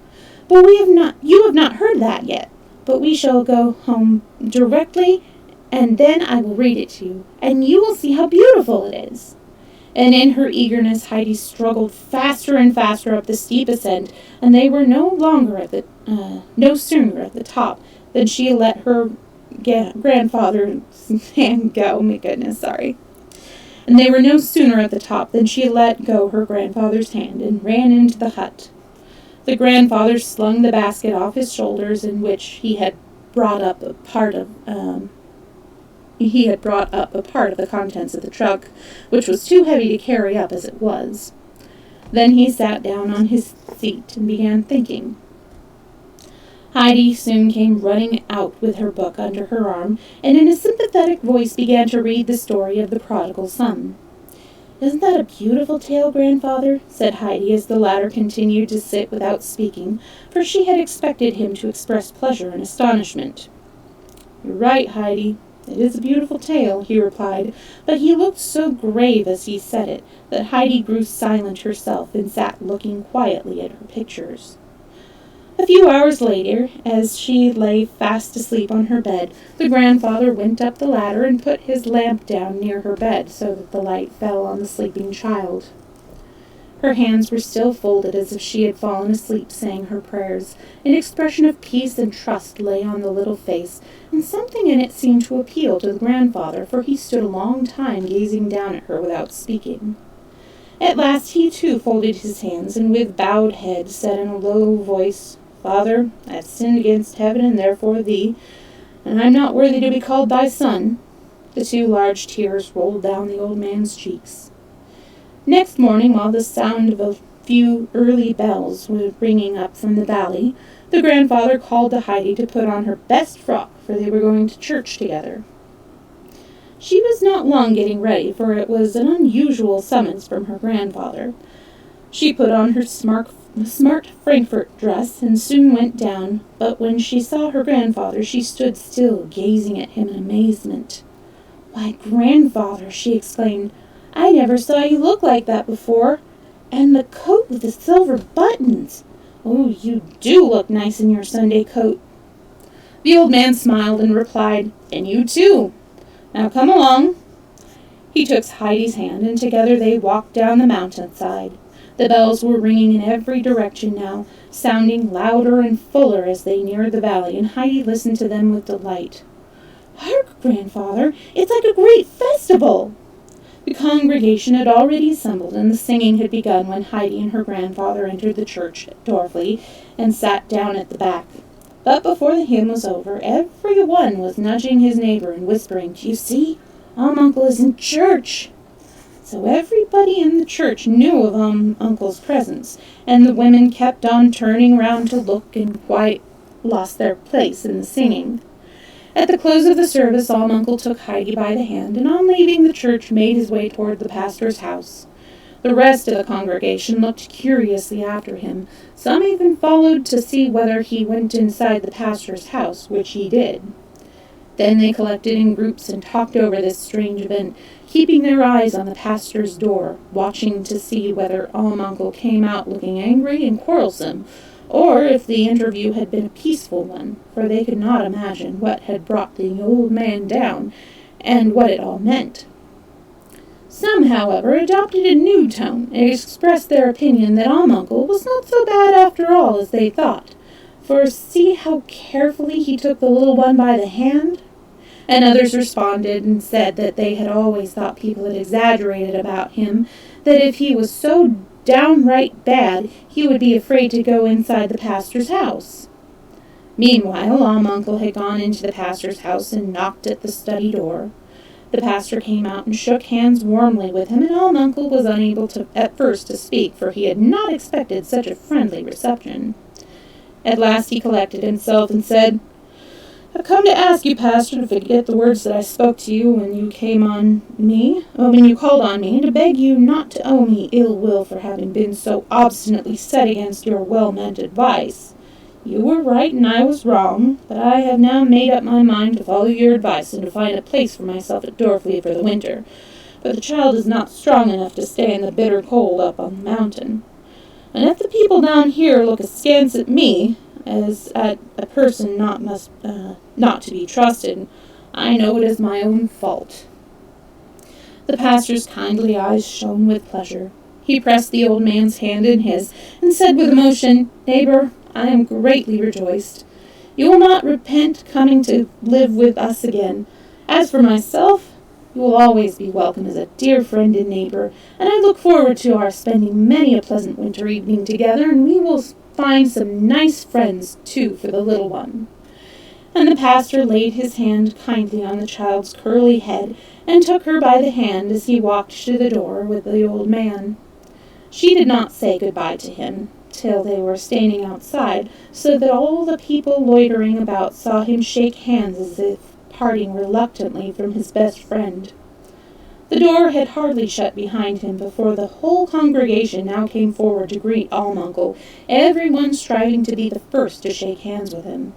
But you have not heard that yet, but we shall go home directly, and then I will read it to you, and you will see how beautiful it is. And in her eagerness, Heidi struggled faster and faster up the steep ascent, and they were no sooner at the top than she let her grandfather's hand go. Oh my goodness, sorry. And they were no sooner at the top than she let go her grandfather's hand and ran into the hut. The grandfather slung the basket off his shoulders, in which he had brought up a part of the contents of the truck, which was too heavy to carry up as it was. Then he sat down on his seat and began thinking. Heidi soon came running out with her book under her arm, and in a sympathetic voice began to read the story of the prodigal son. "Isn't that a beautiful tale, Grandfather?" said Heidi as the latter continued to sit without speaking, for she had expected him to express pleasure and astonishment. "You're right, Heidi. It is a beautiful tale," he replied, but he looked so grave as he said it that Heidi grew silent herself and sat looking quietly at her pictures. A few hours later, as she lay fast asleep on her bed, the grandfather went up the ladder and put his lamp down near her bed so that the light fell on the sleeping child. Her hands were still folded as if she had fallen asleep saying her prayers. An expression of peace and trust lay on the little face, and something in it seemed to appeal to the grandfather, for he stood a long time gazing down at her without speaking. At last he too folded his hands, and with bowed head said in a low voice, "Father, I have sinned against heaven and therefore thee, and I am not worthy to be called thy son." The 2 large tears rolled down the old man's cheeks. Next morning, while the sound of a few early bells was ringing up from the valley, the grandfather called to Heidi to put on her best frock, for they were going to church together. She was not long getting ready, for it was an unusual summons from her grandfather. She put on her smart Frankfurt dress and soon went down, but when she saw her grandfather, she stood still, gazing at him in amazement. "Why, Grandfather," she exclaimed, "I never saw you look like that before. And the coat with the silver buttons! Oh, you do look nice in your Sunday coat." The old man smiled and replied, "And you too. Now come along." He took Heidi's hand, and together they walked down the mountainside. The bells were ringing in every direction now, sounding louder and fuller as they neared the valley, and Heidi listened to them with delight. "Hark, Grandfather, it's like a great festival!" The congregation had already assembled, and the singing had begun when Heidi and her grandfather entered the church at Dorfli and sat down at the back. But before the hymn was over, every one was nudging his neighbor and whispering, "Do you see? Uncle is in church." So everybody in the church knew of Uncle's presence, and the women kept on turning round to look and quite lost their place in the singing. At the close of the service, Uncle took Heidi by the hand, and on leaving the church made his way toward the pastor's house. The rest of the congregation looked curiously after him. Some even followed to see whether he went inside the pastor's house, which he did. Then they collected in groups and talked over this strange event, keeping their eyes on the pastor's door, watching to see whether Uncle came out looking angry and quarrelsome, or if the interview had been a peaceful one, for they could not imagine what had brought the old man down, and what it all meant. Some, however, adopted a new tone, and expressed their opinion that Uncle was not so bad after all as they thought, for see how carefully he took the little one by the hand. And others responded and said that they had always thought people had exaggerated about him, that if he was so downright bad, he would be afraid to go inside the pastor's house. Meanwhile, Uncle had gone into the pastor's house and knocked at the study door. The pastor came out and shook hands warmly with him, and Uncle was unable at first to speak, for he had not expected such a friendly reception. At last he collected himself and said, "I've come to ask you, Pastor, to forget the words that I spoke to you when you called on me, and to beg you not to owe me ill will for having been so obstinately set against your well-meant advice. You were right and I was wrong, but I have now made up my mind to follow your advice and to find a place for myself at Dorfli for the winter. But the child is not strong enough to stay in the bitter cold up on the mountain. And if the people down here look askance at me, as at a person not to be trusted, I know it is my own fault." The pastor's kindly eyes shone with pleasure. He pressed the old man's hand in his, and said with emotion, "Neighbor, I am greatly rejoiced. You will not repent coming to live with us again. As for myself, you will always be welcome as a dear friend and neighbor, and I look forward to our spending many a pleasant winter evening together, and we will find some nice friends, too, for the little one." And the pastor laid his hand kindly on the child's curly head, and took her by the hand as he walked to the door with the old man. She did not say good-bye to him till they were standing outside, so that all the people loitering about saw him shake hands as if parting reluctantly from his best friend. The door had hardly shut behind him before the whole congregation now came forward to greet Almuncle, everyone striving to be the first to shake hands with him.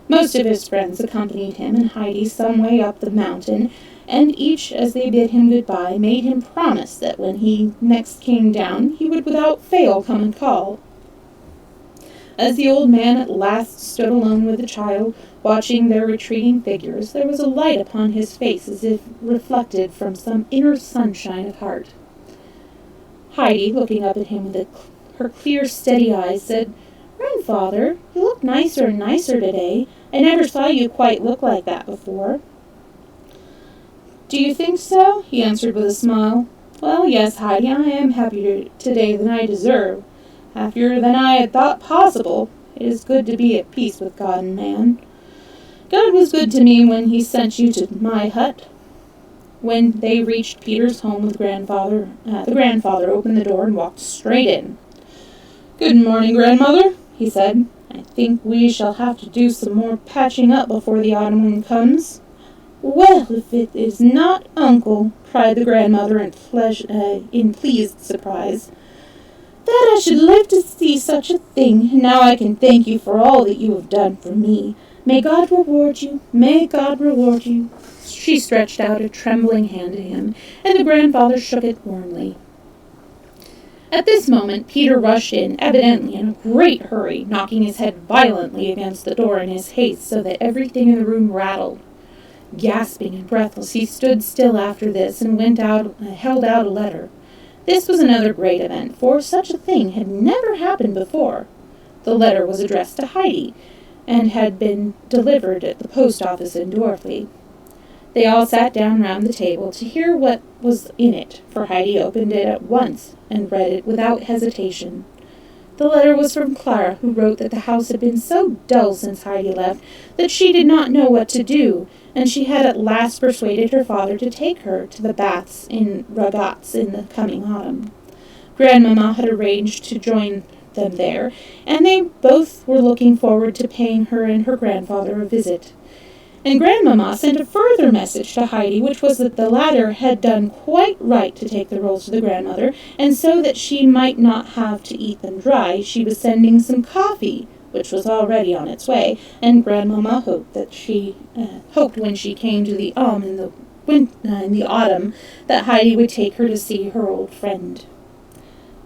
Most of his friends accompanied him and Heidi some way up the mountain, and each, as they bid him good-bye, made him promise that when he next came down, he would without fail come and call. As the old man at last stood alone with the child, watching their retreating figures, there was a light upon his face as if reflected from some inner sunshine of heart. Heidi, looking up at him with her clear, steady eyes, said, "Grandfather, you look nicer and nicer today. I never saw you quite look like that before." "Do you think so?" he answered with a smile. "Well, yes, Heidi, I am happier today than I deserve. Happier than I had thought possible. It is good to be at peace with God and man. God was good to me when he sent you to my hut." When they reached Peter's home with the grandfather opened the door and walked straight in. "Good morning, grandmother," he said. "I think we shall have to do some more patching up before the autumn wind comes." "Well, if it is not Uncle," cried the grandmother in pleased surprise. "That I should live to see such a thing. Now I can thank you for all that you have done for me. May God reward you. May God reward you." She stretched out a trembling hand to him, and the grandfather shook it warmly. At this moment, Peter rushed in, evidently in a great hurry, knocking his head violently against the door in his haste so that everything in the room rattled. Gasping and breathless, he stood still after this and held out a letter. This was another great event, for such a thing had never happened before. The letter was addressed to Heidi, and had been delivered at the post office in Dorothy. They all sat down round the table to hear what was in it, for Heidi opened it at once and read it without hesitation. The letter was from Clara, who wrote that the house had been so dull since Heidi left that she did not know what to do, and she had at last persuaded her father to take her to the baths in Ragaz in the coming autumn. Grandmamma had arranged to join them there, and they both were looking forward to paying her and her grandfather a visit. And Grandmamma sent a further message to Heidi, which was that the latter had done quite right to take the rolls to the grandmother, and so that she might not have to eat them dry, she was sending some coffee, which was already on its way, and Grandmamma hoped when she came to the in the autumn that Heidi would take her to see her old friend.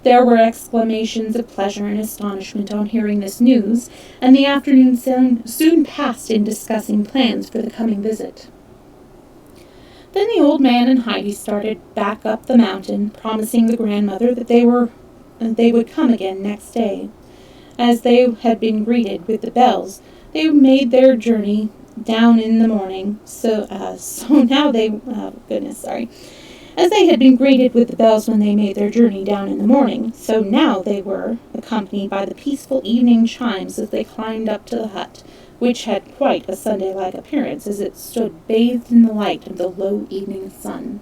There were exclamations of pleasure and astonishment on hearing this news, and the afternoon soon passed in discussing plans for the coming visit. Then the old man and Heidi started back up the mountain, promising the grandmother that they would come again next day. As they had been greeted with the bells, they made their journey down in the morning. As they had been greeted with the bells when they made their journey down in the morning, so now they were accompanied by the peaceful evening chimes as they climbed up to the hut, which had quite a Sunday-like appearance as it stood bathed in the light of the low evening sun.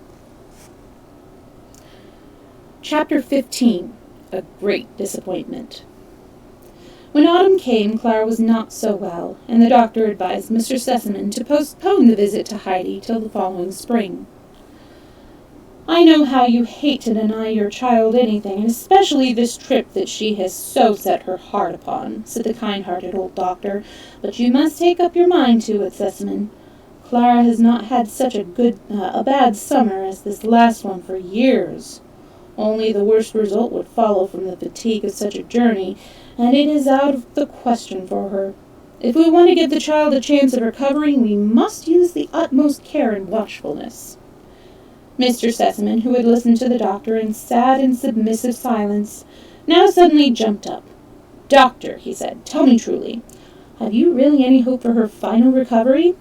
Chapter 15. A Great Disappointment. When autumn came, Clara was not so well, and the doctor advised Mr. Sessman to postpone the visit to Heidi till the following spring. "I know how you hate to deny your child anything, and especially this trip that she has so set her heart upon," said the kind-hearted old doctor, "but you must take up your mind to it, Sessman. Clara has not had such a bad summer as this last one for years. Only the worst result would follow from the fatigue of such a journey, and it is out of the question for her. If we want to give the child a chance of recovering, we must use the utmost care and watchfulness." Mr. Sessman, who had listened to the doctor in sad and submissive silence, now suddenly jumped up. "Doctor," he said, "tell me truly, have you really any hope for her final recovery?"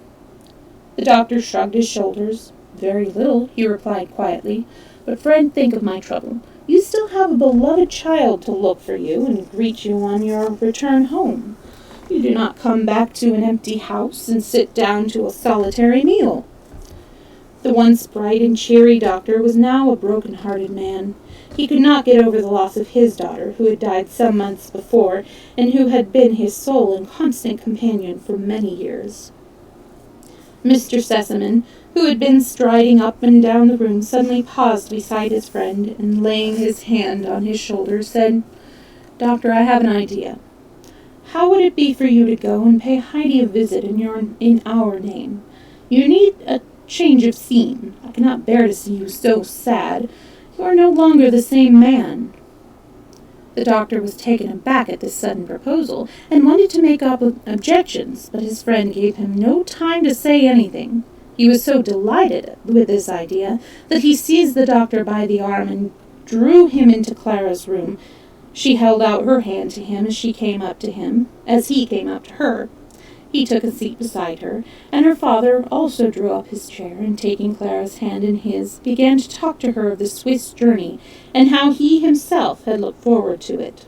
The doctor shrugged his shoulders. "Very little," he replied quietly. "But, friend, think of my trouble. You still have a beloved child to look for you and greet you on your return home. You do not come back to an empty house and sit down to a solitary meal." The once bright and cheery doctor was now a broken-hearted man. He could not get over the loss of his daughter, who had died some months before, and who had been his sole and constant companion for many years. Mr. Sessman, who had been striding up and down the room, suddenly paused beside his friend, and laying his hand on his shoulder, said, "Doctor, I have an idea. How would it be for you to go and pay Heidi a visit in our name? You need a change of scene. I cannot bear to see you so sad. You are no longer the same man." The doctor was taken aback at this sudden proposal, and wanted to make objections, but his friend gave him no time to say anything. He was so delighted with this idea that he seized the doctor by the arm and drew him into Clara's room. She held out her hand to him as he came up to her. He took a seat beside her, and her father also drew up his chair, and taking Clara's hand in his, began to talk to her of the Swiss journey, and how he himself had looked forward to it.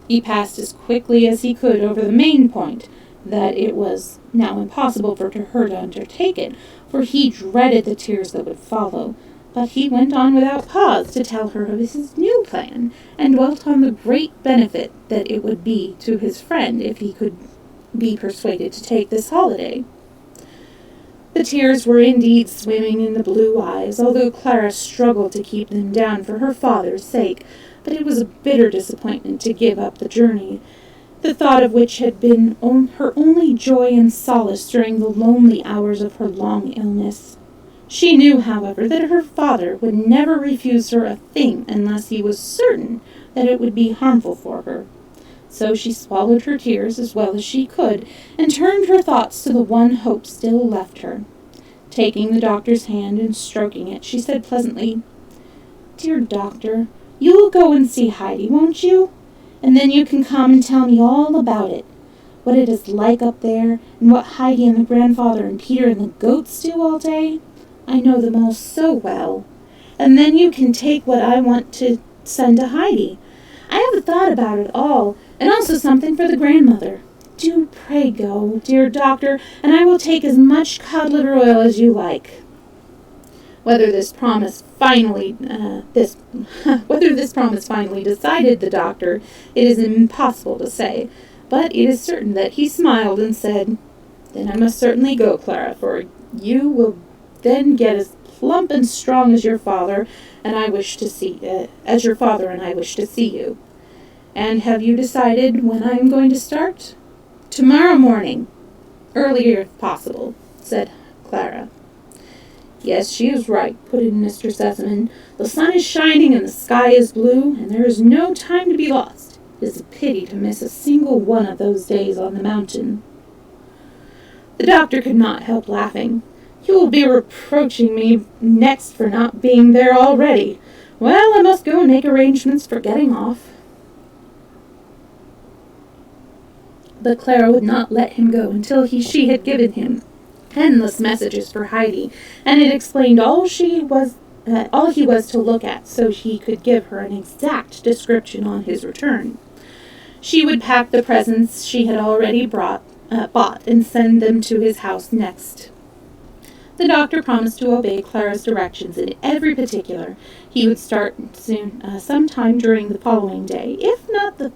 He passed as quickly as he could over the main point, that it was now impossible for her to undertake it, for he dreaded the tears that would follow. But he went on without pause to tell her of his new plan, and dwelt on the great benefit that it would be to his friend if he could be persuaded to take this holiday. The tears were indeed swimming in the blue eyes, although Clara struggled to keep them down for her father's sake, but it was a bitter disappointment to give up the journey, the thought of which had been her only joy and solace during the lonely hours of her long illness. She knew, however, that her father would never refuse her a thing unless he was certain that it would be harmful for her. So she swallowed her tears as well as she could, and turned her thoughts to the one hope still left her. Taking the doctor's hand and stroking it, she said pleasantly, "Dear doctor, you will go and see Heidi, won't you? And then you can come and tell me all about it, what it is like up there, and what Heidi and the grandfather and Peter and the goats do all day. I know them all so well. And then you can take what I want to send to Heidi. I have a thought about it all, and also something for the grandmother. Do pray go, dear doctor, and I will take as much cod liver oil as you like." Whether this promise finally decided the doctor, it is impossible to say, but it is certain that he smiled and said, "Then I must certainly go, Clara, for you will then get as plump and strong as your father, and I wish to see you. And have you decided when I am going to start?" "Tomorrow morning, earlier if possible," said Clara. "Yes, she is right," put in Mr. Sessman. "The sun is shining and the sky is blue, and there is no time to be lost. It is a pity to miss a single one of those days on the mountain." The doctor could not help laughing. "You will be reproaching me next for not being there already. Well, I must go and make arrangements for getting off." But Clara would not let him go until she had given him endless messages for Heidi, and had explained all he was to look at, so he could give her an exact description on his return. She would pack the presents she had already bought, and send them to his house next. The doctor promised to obey Clara's directions in every particular. He would start soon, sometime during the following day, if not the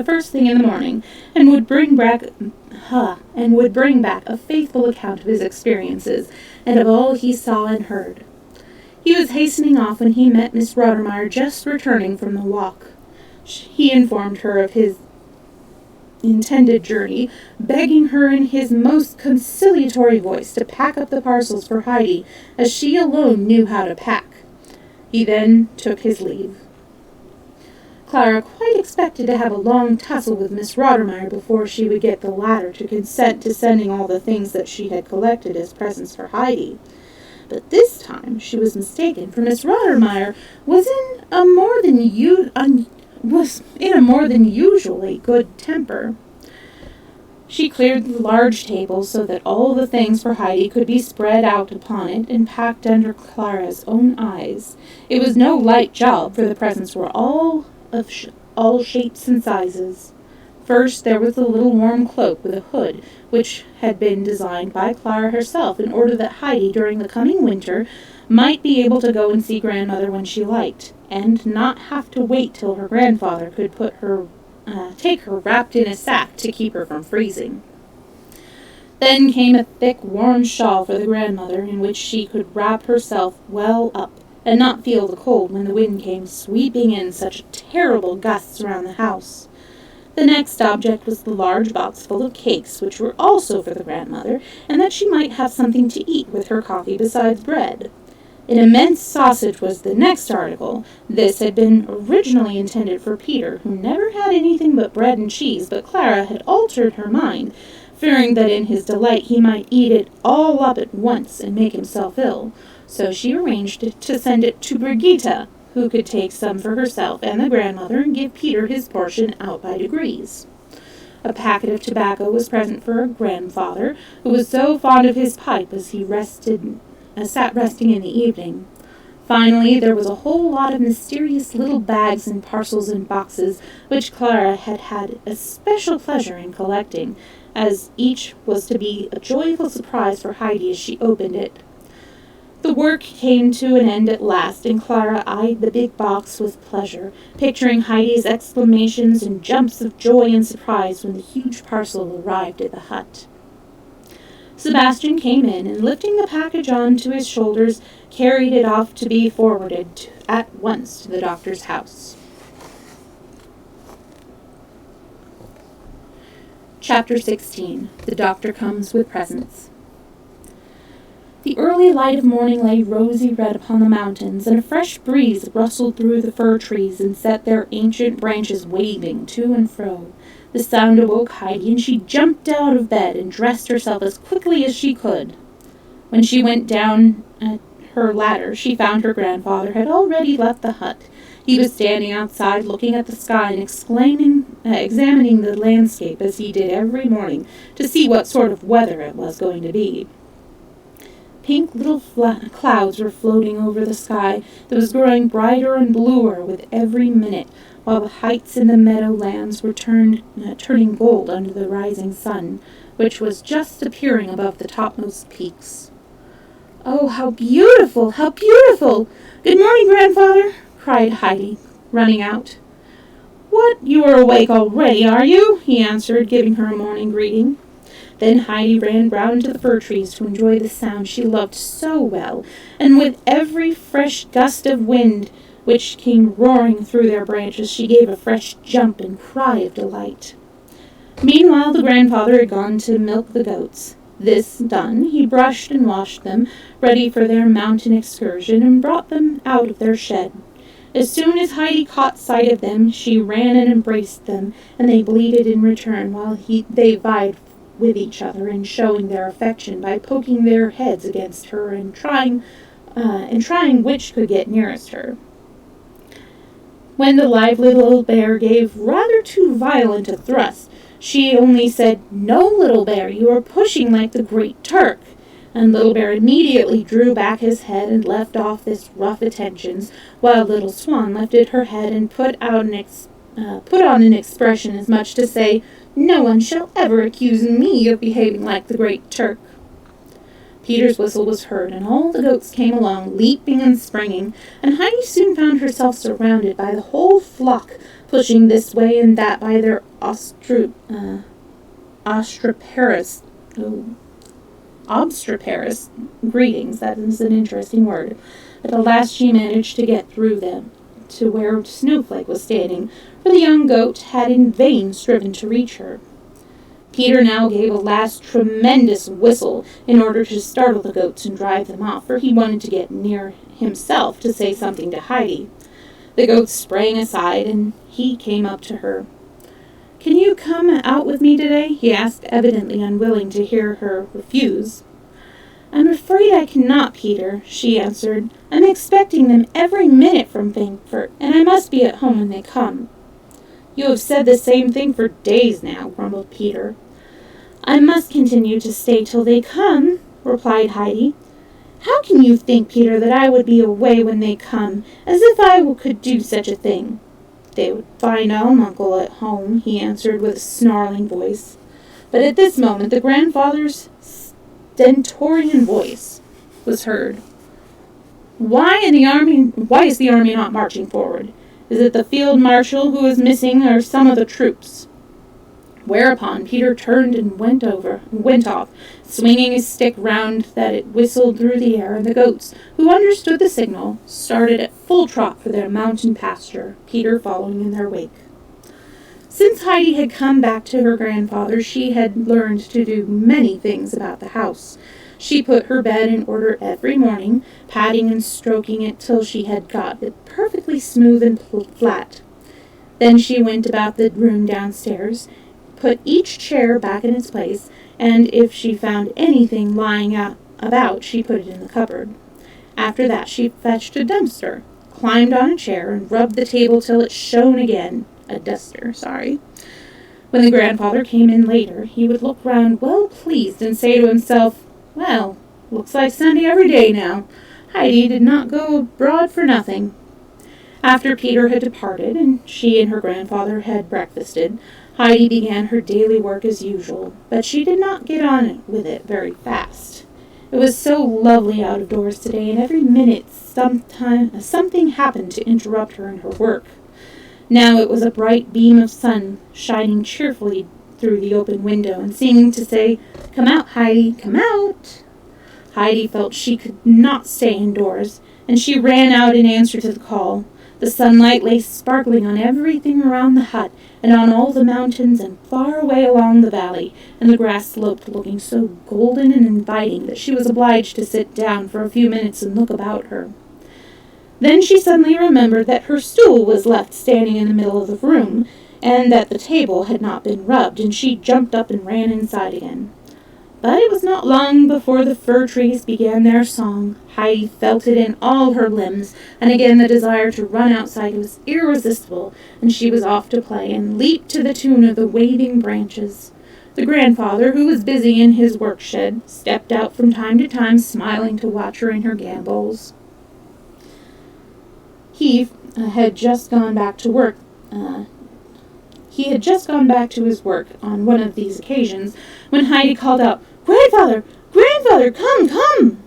first thing in the morning, and would bring back a faithful account of his experiences and of all he saw and heard. He was hastening off when he met Miss Rothermeier just returning from the walk. He informed her of his intended journey, begging her in his most conciliatory voice to pack up the parcels for Heidi, as she alone knew how to pack. He then took his leave. Clara quite expected to have a long tussle with Miss Rothermeier before she would get the latter to consent to sending all the things that she had collected as presents for Heidi. But this time she was mistaken, for Miss Rothermeier was in a more than usually good temper. She cleared the large table so that all the things for Heidi could be spread out upon it and packed under Clara's own eyes. It was no light job, for the presents were all shapes and sizes. First, there was the little warm cloak with a hood, which had been designed by Clara herself in order that Heidi, during the coming winter, might be able to go and see grandmother when she liked, and not have to wait till her grandfather could take her wrapped in a sack to keep her from freezing. Then came a thick, warm shawl for the grandmother, in which she could wrap herself well up, and not feel the cold when the wind came sweeping in such terrible gusts around the house. The next object was the large box full of cakes, which were also for the grandmother, and that she might have something to eat with her coffee besides bread. An immense sausage was the next article. This had been originally intended for Peter, who never had anything but bread and cheese, but Clara had altered her mind, fearing that in his delight he might eat it all up at once and make himself ill. So she arranged to send it to Brigitta, who could take some for herself and the grandmother and give Peter his portion out by degrees. A packet of tobacco was present for her grandfather, who was so fond of his pipe as he sat resting in the evening. Finally, there was a whole lot of mysterious little bags and parcels and boxes, which Clara had a special pleasure in collecting, as each was to be a joyful surprise for Heidi as she opened it. The work came to an end at last, and Clara eyed the big box with pleasure, picturing Heidi's exclamations and jumps of joy and surprise when the huge parcel arrived at the hut. Sebastian came in, and lifting the package on to his shoulders, carried it off to be forwarded at once to the doctor's house. Chapter 16. The Doctor Comes with Presents. The early light of morning lay rosy red upon the mountains, and a fresh breeze rustled through the fir trees and set their ancient branches waving to and fro. The sound awoke Heidi, and she jumped out of bed and dressed herself as quickly as she could. When she went down her ladder, she found her grandfather had already left the hut. He was standing outside looking at the sky and examining the landscape as he did every morning to see what sort of weather it was going to be. Pink little clouds were floating over the sky that was growing brighter and bluer with every minute, while the heights in the meadowlands were turning gold under the rising sun, which was just appearing above the topmost peaks. "Oh, how beautiful! How beautiful! Good morning, Grandfather!" cried Heidi, running out. "What, you are awake already, are you?" he answered, giving her a morning greeting. Then Heidi ran round to the fir trees to enjoy the sound she loved so well, and with every fresh gust of wind which came roaring through their branches, she gave a fresh jump and cry of delight. Meanwhile, the grandfather had gone to milk the goats. This done, he brushed and washed them, ready for their mountain excursion, and brought them out of their shed. As soon as Heidi caught sight of them, she ran and embraced them, and they bleated in return, while they vied with each other in showing their affection by poking their heads against her and trying which could get nearest her. When the lively little bear gave rather too violent a thrust, she only said, "No, Little Bear, you are pushing like the Great Turk." And Little Bear immediately drew back his head and left off this rough attentions, while Little Swan lifted her head and put on an expression as much to say, "No one shall ever accuse me of behaving like the Great Turk." Peter's whistle was heard, and all the goats came along, leaping and springing, and Heidi soon found herself surrounded by the whole flock, pushing this way and that by their obstreperous greetings. That is an interesting word. At the last she managed to get through them to where Snowflake was standing, for the young goat had in vain striven to reach her. Peter now gave a last tremendous whistle in order to startle the goats and drive them off, for he wanted to get near himself to say something to Heidi. The goats sprang aside, and he came up to her. "Can you come out with me today?" he asked, evidently unwilling to hear her refuse. "I'm afraid I cannot, Peter," she answered. "I'm expecting them every minute from Frankfurt, and I must be at home when they come." "You have said the same thing for days now," grumbled Peter. "I must continue to stay till they come," replied Heidi. "How can you think, Peter, that I would be away when they come, as if I could do such a thing?" "They would find Uncle at home," he answered with a snarling voice. But at this moment the grandfather's stentorian voice was heard. Why is the army not marching forward? Is it the field marshal who is missing, or some of the troops?" Whereupon Peter turned and went off, swinging his stick round that it whistled through the air, and the goats, who understood the signal, started at full trot for their mountain pasture, Peter following in their wake. Since Heidi had come back to her grandfather, she had learned to do many things about the house. She put her bed in order every morning, patting and stroking it till she had got it perfectly smooth and flat. Then she went about the room downstairs, put each chair back in its place, and if she found anything lying about, she put it in the cupboard. After that she fetched a duster, climbed on a chair, and rubbed the table till it shone again. A duster, sorry. When the grandfather came in later, he would look round well pleased and say to himself, "Well, looks like Sunday every day now. Heidi did not go abroad for nothing." After Peter had departed, and she and her grandfather had breakfasted, Heidi began her daily work as usual, but she did not get on with it very fast. It was so lovely out of doors today, and every minute something happened to interrupt her in her work. Now it was a bright beam of sun shining cheerfully through the open window and seeming to say, "Come out, Heidi, come out." Heidi felt she could not stay indoors, and she ran out in answer to the call. The sunlight lay sparkling on everything around the hut, and on all the mountains and far away along the valley, and the grass sloped, looking so golden and inviting that she was obliged to sit down for a few minutes and look about her. Then she suddenly remembered that her stool was left standing in the middle of the room, and that the table had not been rubbed, and she jumped up and ran inside again. But it was not long before the fir trees began their song. Heidi felt it in all her limbs, and again the desire to run outside was irresistible, and she was off to play, and leaped to the tune of the waving branches. The grandfather, who was busy in his work-shed, stepped out from time to time, smiling to watch her in her gambols. He had just gone back to his work on one of these occasions, when Heidi called out, "Grandfather! Grandfather! Come, come!"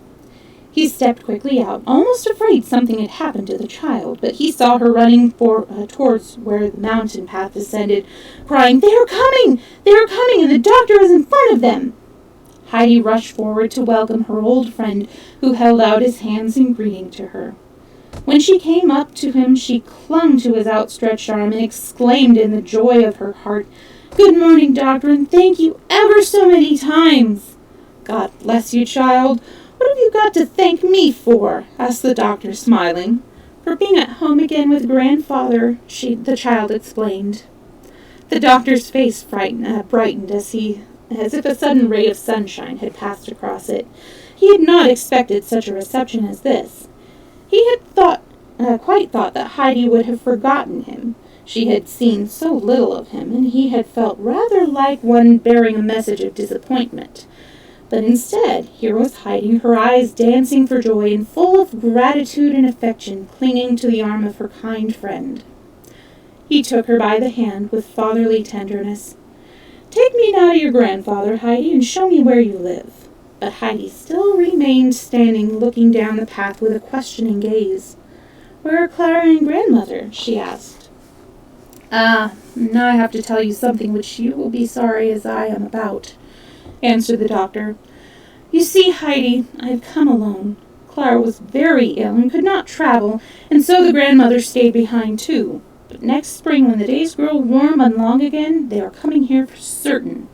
He stepped quickly out, almost afraid something had happened to the child, but he saw her running towards where the mountain path descended, crying, "They are coming! They are coming, and the doctor is in front of them!" Heidi rushed forward to welcome her old friend, who held out his hands in greeting to her. When she came up to him, she clung to his outstretched arm and exclaimed in the joy of her heart, "Good morning, doctor, and thank you ever so many times." "God bless you, child. What have you got to thank me for?" asked the doctor, smiling. "For being at home again with grandfather," the child explained. The doctor's face brightened as if a sudden ray of sunshine had passed across it. He had not expected such a reception as this. He had quite thought that Heidi would have forgotten him. She had seen so little of him, and he had felt rather like one bearing a message of disappointment. But instead, here was Heidi, her eyes dancing for joy and full of gratitude and affection, clinging to the arm of her kind friend. He took her by the hand with fatherly tenderness. "Take me now to your grandfather, Heidi, and show me where you live." But Heidi still remained standing, looking down the path with a questioning gaze. "Where are Clara and grandmother?" she asked. "Now I have to tell you something which you will be sorry as I am about," answered the doctor. "You see, Heidi, I have come alone. Clara was very ill and could not travel, and so the grandmother stayed behind too. But next spring, when the days grow warm and long again, they are coming here for certain."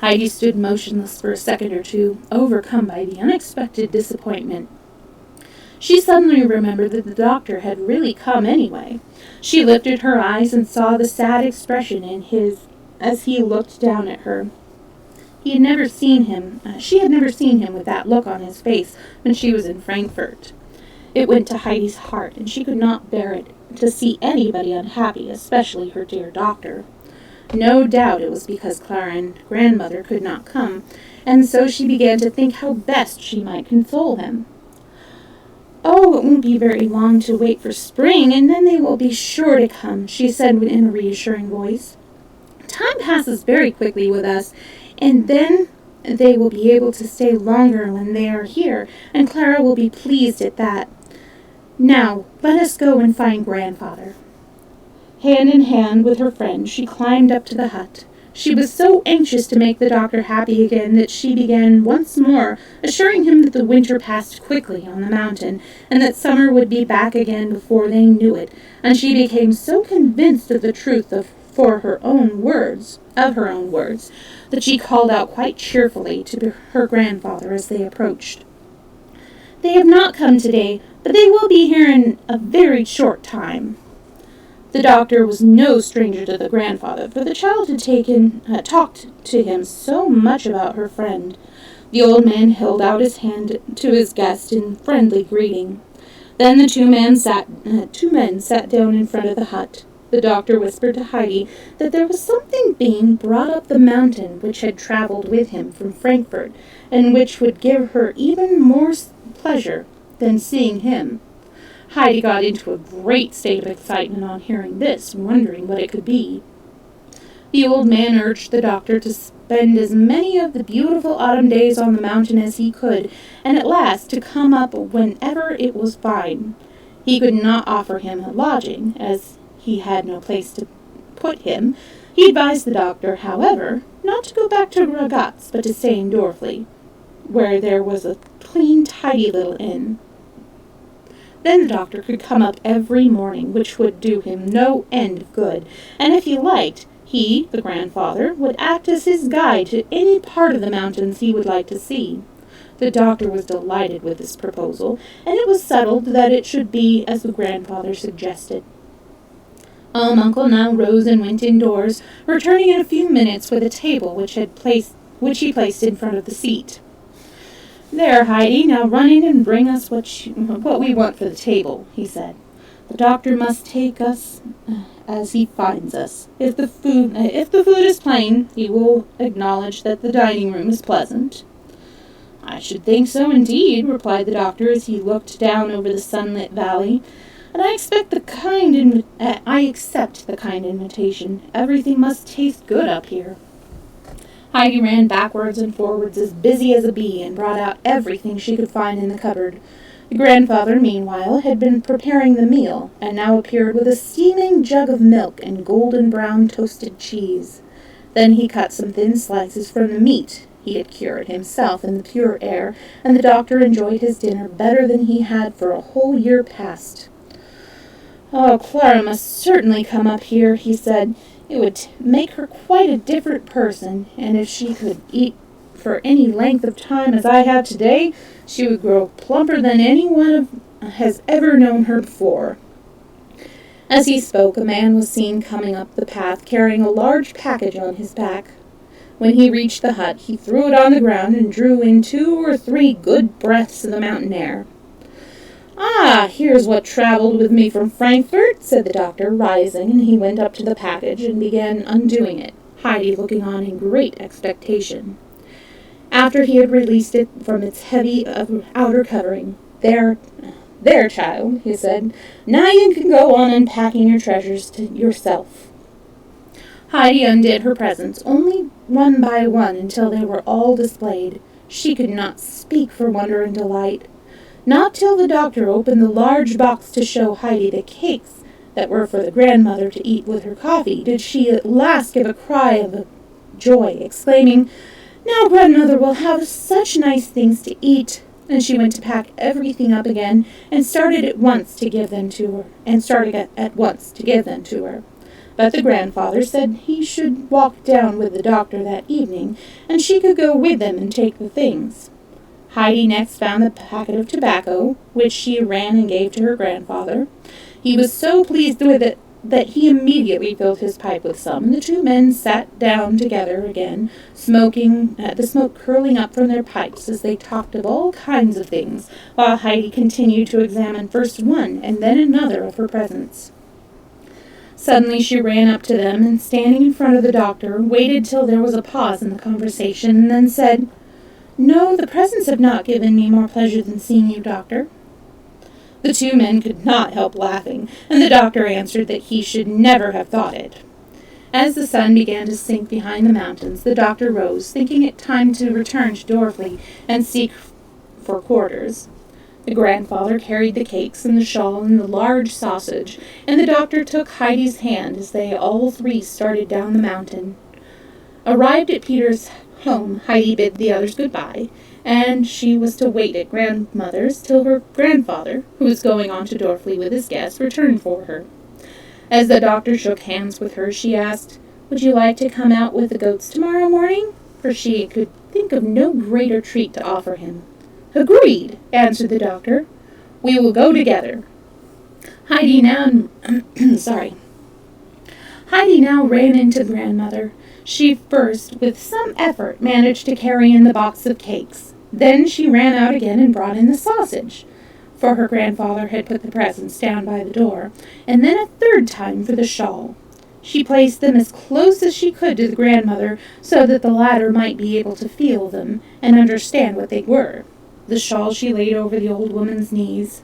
Heidi stood motionless for a second or two, overcome by the unexpected disappointment. She suddenly remembered that the doctor had really come anyway. She lifted her eyes and saw the sad expression in his as he looked down at her. She had never seen him with that look on his face when she was in Frankfurt. It went to Heidi's heart, and she could not bear it to see anybody unhappy, especially her dear doctor. No doubt it was because Clara and grandmother could not come, and so she began to think how best she might console him. "Oh, it won't be very long to wait for spring, and then they will be sure to come," she said in a reassuring voice. "Time passes very quickly with us, and then they will be able to stay longer when they are here, and Clara will be pleased at that. Now, let us go and find grandfather." Hand in hand with her friend, she climbed up to the hut. She was so anxious to make the doctor happy again that she began once more assuring him that the winter passed quickly on the mountain, and that summer would be back again before they knew it, and she became so convinced of the truth of her own words, that she called out quite cheerfully to her grandfather as they approached. "They have not come today, but they will be here in a very short time." The doctor was no stranger to the grandfather, for the child had talked to him so much about her friend. The old man held out his hand to his guest in friendly greeting. Then the two men sat down in front of the hut. The doctor whispered to Heidi that there was something being brought up the mountain which had traveled with him from Frankfurt, and which would give her even more pleasure than seeing him. Heidi got into a great state of excitement on hearing this, wondering what it could be. The old man urged the doctor to spend as many of the beautiful autumn days on the mountain as he could, and at last to come up whenever it was fine. He could not offer him a lodging, as he had no place to put him. He advised the doctor, however, not to go back to Ragatz, but to stay in Dorfli, where there was a clean, tidy little inn. Then the doctor could come up every morning, which would do him no end of good, and if he liked, he, the grandfather, would act as his guide to any part of the mountains he would like to see. The doctor was delighted with this proposal, and it was settled that it should be as the grandfather suggested. Uncle now rose and went indoors, returning in a few minutes with a table which he placed in front of the seat. "There, Heidi, now run in and bring us what we want for the table," he said. "The doctor must take us as he finds us. If the food is plain, he will acknowledge that the dining room is pleasant." "I should think so indeed," replied the doctor as he looked down over the sunlit valley. "And I accept the kind invitation. Everything must taste good up here." Heidi ran backwards and forwards as busy as a bee and brought out everything she could find in the cupboard. The grandfather, meanwhile, had been preparing the meal, and now appeared with a steaming jug of milk and golden brown toasted cheese. Then he cut some thin slices from the meat he had cured himself in the pure air, and the doctor enjoyed his dinner better than he had for a whole year past. "Oh, Clara must certainly come up here," he said. "It would make her quite a different person, and if she could eat for any length of time as I have today, she would grow plumper than anyone has ever known her before." As he spoke, a man was seen coming up the path carrying a large package on his back. When he reached the hut, he threw it on the ground and drew in 2 or 3 good breaths of the mountain air. "Ah, here's what traveled with me from Frankfurt," said the doctor, rising, and he went up to the package and began undoing it, Heidi looking on in great expectation. After he had released it from its heavy outer covering, There, child," he said, "now you can go on unpacking your treasures to yourself." Heidi undid her presents, only one by one, until they were all displayed. She could not speak for wonder and delight. Not till the doctor opened the large box to show Heidi the cakes that were for the grandmother to eat with her coffee did she at last give a cry of joy, exclaiming, "Now grandmother will have such nice things to eat." And she went to pack everything up again and started at once to give them to her. But the grandfather said he should walk down with the doctor that evening, and she could go with them and take the things. Heidi next found the packet of tobacco, which she ran and gave to her grandfather. He was so pleased with it that he immediately filled his pipe with some, and the two men sat down together again, smoking, the smoke curling up from their pipes as they talked of all kinds of things, while Heidi continued to examine first one and then another of her presents. Suddenly she ran up to them, and standing in front of the doctor, waited till there was a pause in the conversation, and then said, "No, the presents have not given me more pleasure than seeing you, doctor." The two men could not help laughing, and the doctor answered that he should never have thought it. As the sun began to sink behind the mountains, the doctor rose, thinking it time to return to Dorfli and seek for quarters. The grandfather carried the cakes and the shawl and the large sausage, and the doctor took Heidi's hand as they all three started down the mountain. Arrived at Peter's home, Heidi bid the others goodbye, and she was to wait at grandmother's till her grandfather, who was going on to Dorfley with his guests, returned for her. As the doctor shook hands with her, she asked, "Would you like to come out with the goats tomorrow morning?" For she could think of no greater treat to offer him. "Agreed," answered the doctor. "We will go together." Heidi now ran into grandmother. She first, with some effort, managed to carry in the box of cakes. Then she ran out again and brought in the sausage, for her grandfather had put the presents down by the door, and then a third time for the shawl. She placed them as close as she could to the grandmother, so that the latter might be able to feel them and understand what they were. The shawl she laid over the old woman's knees.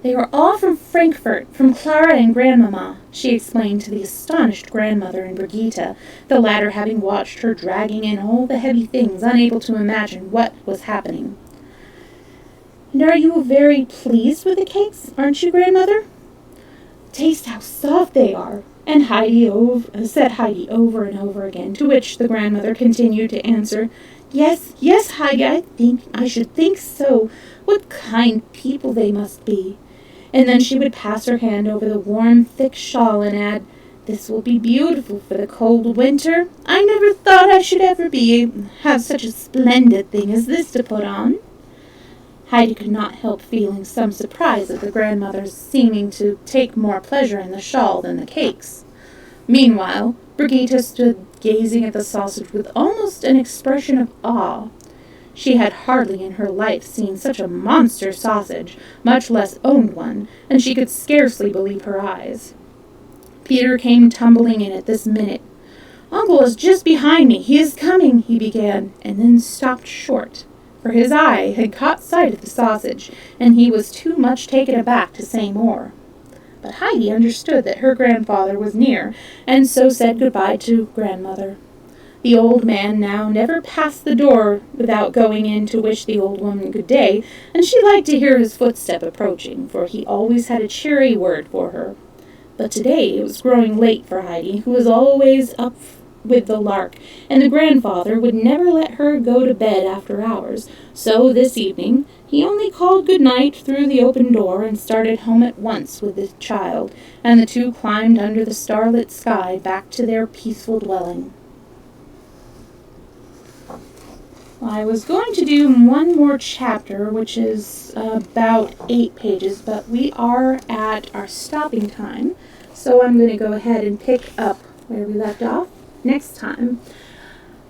"They were all from Frankfurt, from Clara and Grandmamma," she explained to the astonished grandmother and Brigitte, the latter having watched her dragging in all the heavy things, unable to imagine what was happening. "And are you very pleased with the cakes, aren't you, grandmother?" "Taste how soft they are," and said Heidi over and over again, to which the grandmother continued to answer, "Yes, yes, Heidi, I should think so. What kind people they must be." And then she would pass her hand over the warm, thick shawl and add, "This will be beautiful for the cold winter. I never thought I should ever have such a splendid thing as this to put on." Heidi could not help feeling some surprise at the grandmother's seeming to take more pleasure in the shawl than the cakes. Meanwhile, Brigitte stood gazing at the sausage with almost an expression of awe. She had hardly in her life seen such a monster sausage, much less owned one, and she could scarcely believe her eyes. Peter came tumbling in at this minute. "Uncle is just behind me. He is coming," he began, and then stopped short, for his eye had caught sight of the sausage, and he was too much taken aback to say more. But Heidi understood that her grandfather was near, and so said goodbye to grandmother. The old man now never passed the door without going in to wish the old woman good day, and she liked to hear his footstep approaching, for he always had a cheery word for her. But today it was growing late for Heidi, who was always up with the lark, and the grandfather would never let her go to bed after hours, so this evening he only called good night through the open door and started home at once with the child, and the two climbed under the starlit sky back to their peaceful dwelling. I was going to do one more chapter, which is about 8 pages, but we are at our stopping time, so I'm going to go ahead and pick up where we left off next time.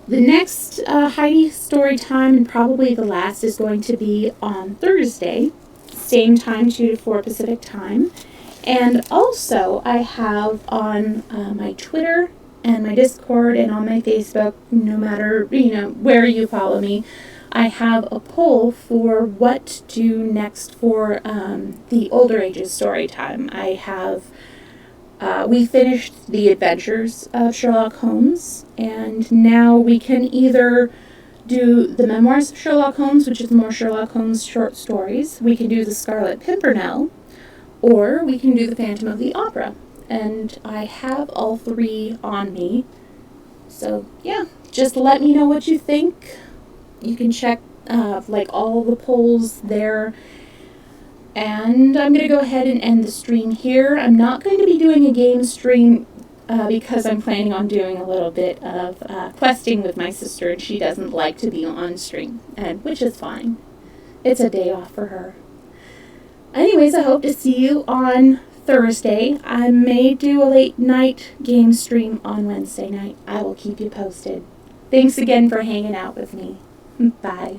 The next Heidi story time, and probably the last, is going to be on Thursday, same time, 2 to 4 Pacific time. And also I have on my Twitter and my Discord and on my Facebook, no matter, where you follow me, I have a poll for what to do next for the older ages story time. I have, we finished the adventures of Sherlock Holmes, and now we can either do the memoirs of Sherlock Holmes, which is more Sherlock Holmes short stories. We can do the Scarlet Pimpernel, or we can do the Phantom of the Opera. And I have all 3 on me. So, yeah, just let me know what you think. You can check, all the polls there. And I'm going to go ahead and end the stream here. I'm not going to be doing a game stream because I'm planning on doing a little bit of questing with my sister, and she doesn't like to be on stream, which is fine. It's a day off for her. Anyways, I hope to see you on Thursday. I may do a late night game stream on Wednesday night. I will keep you posted. Thanks again for hanging out with me. Bye.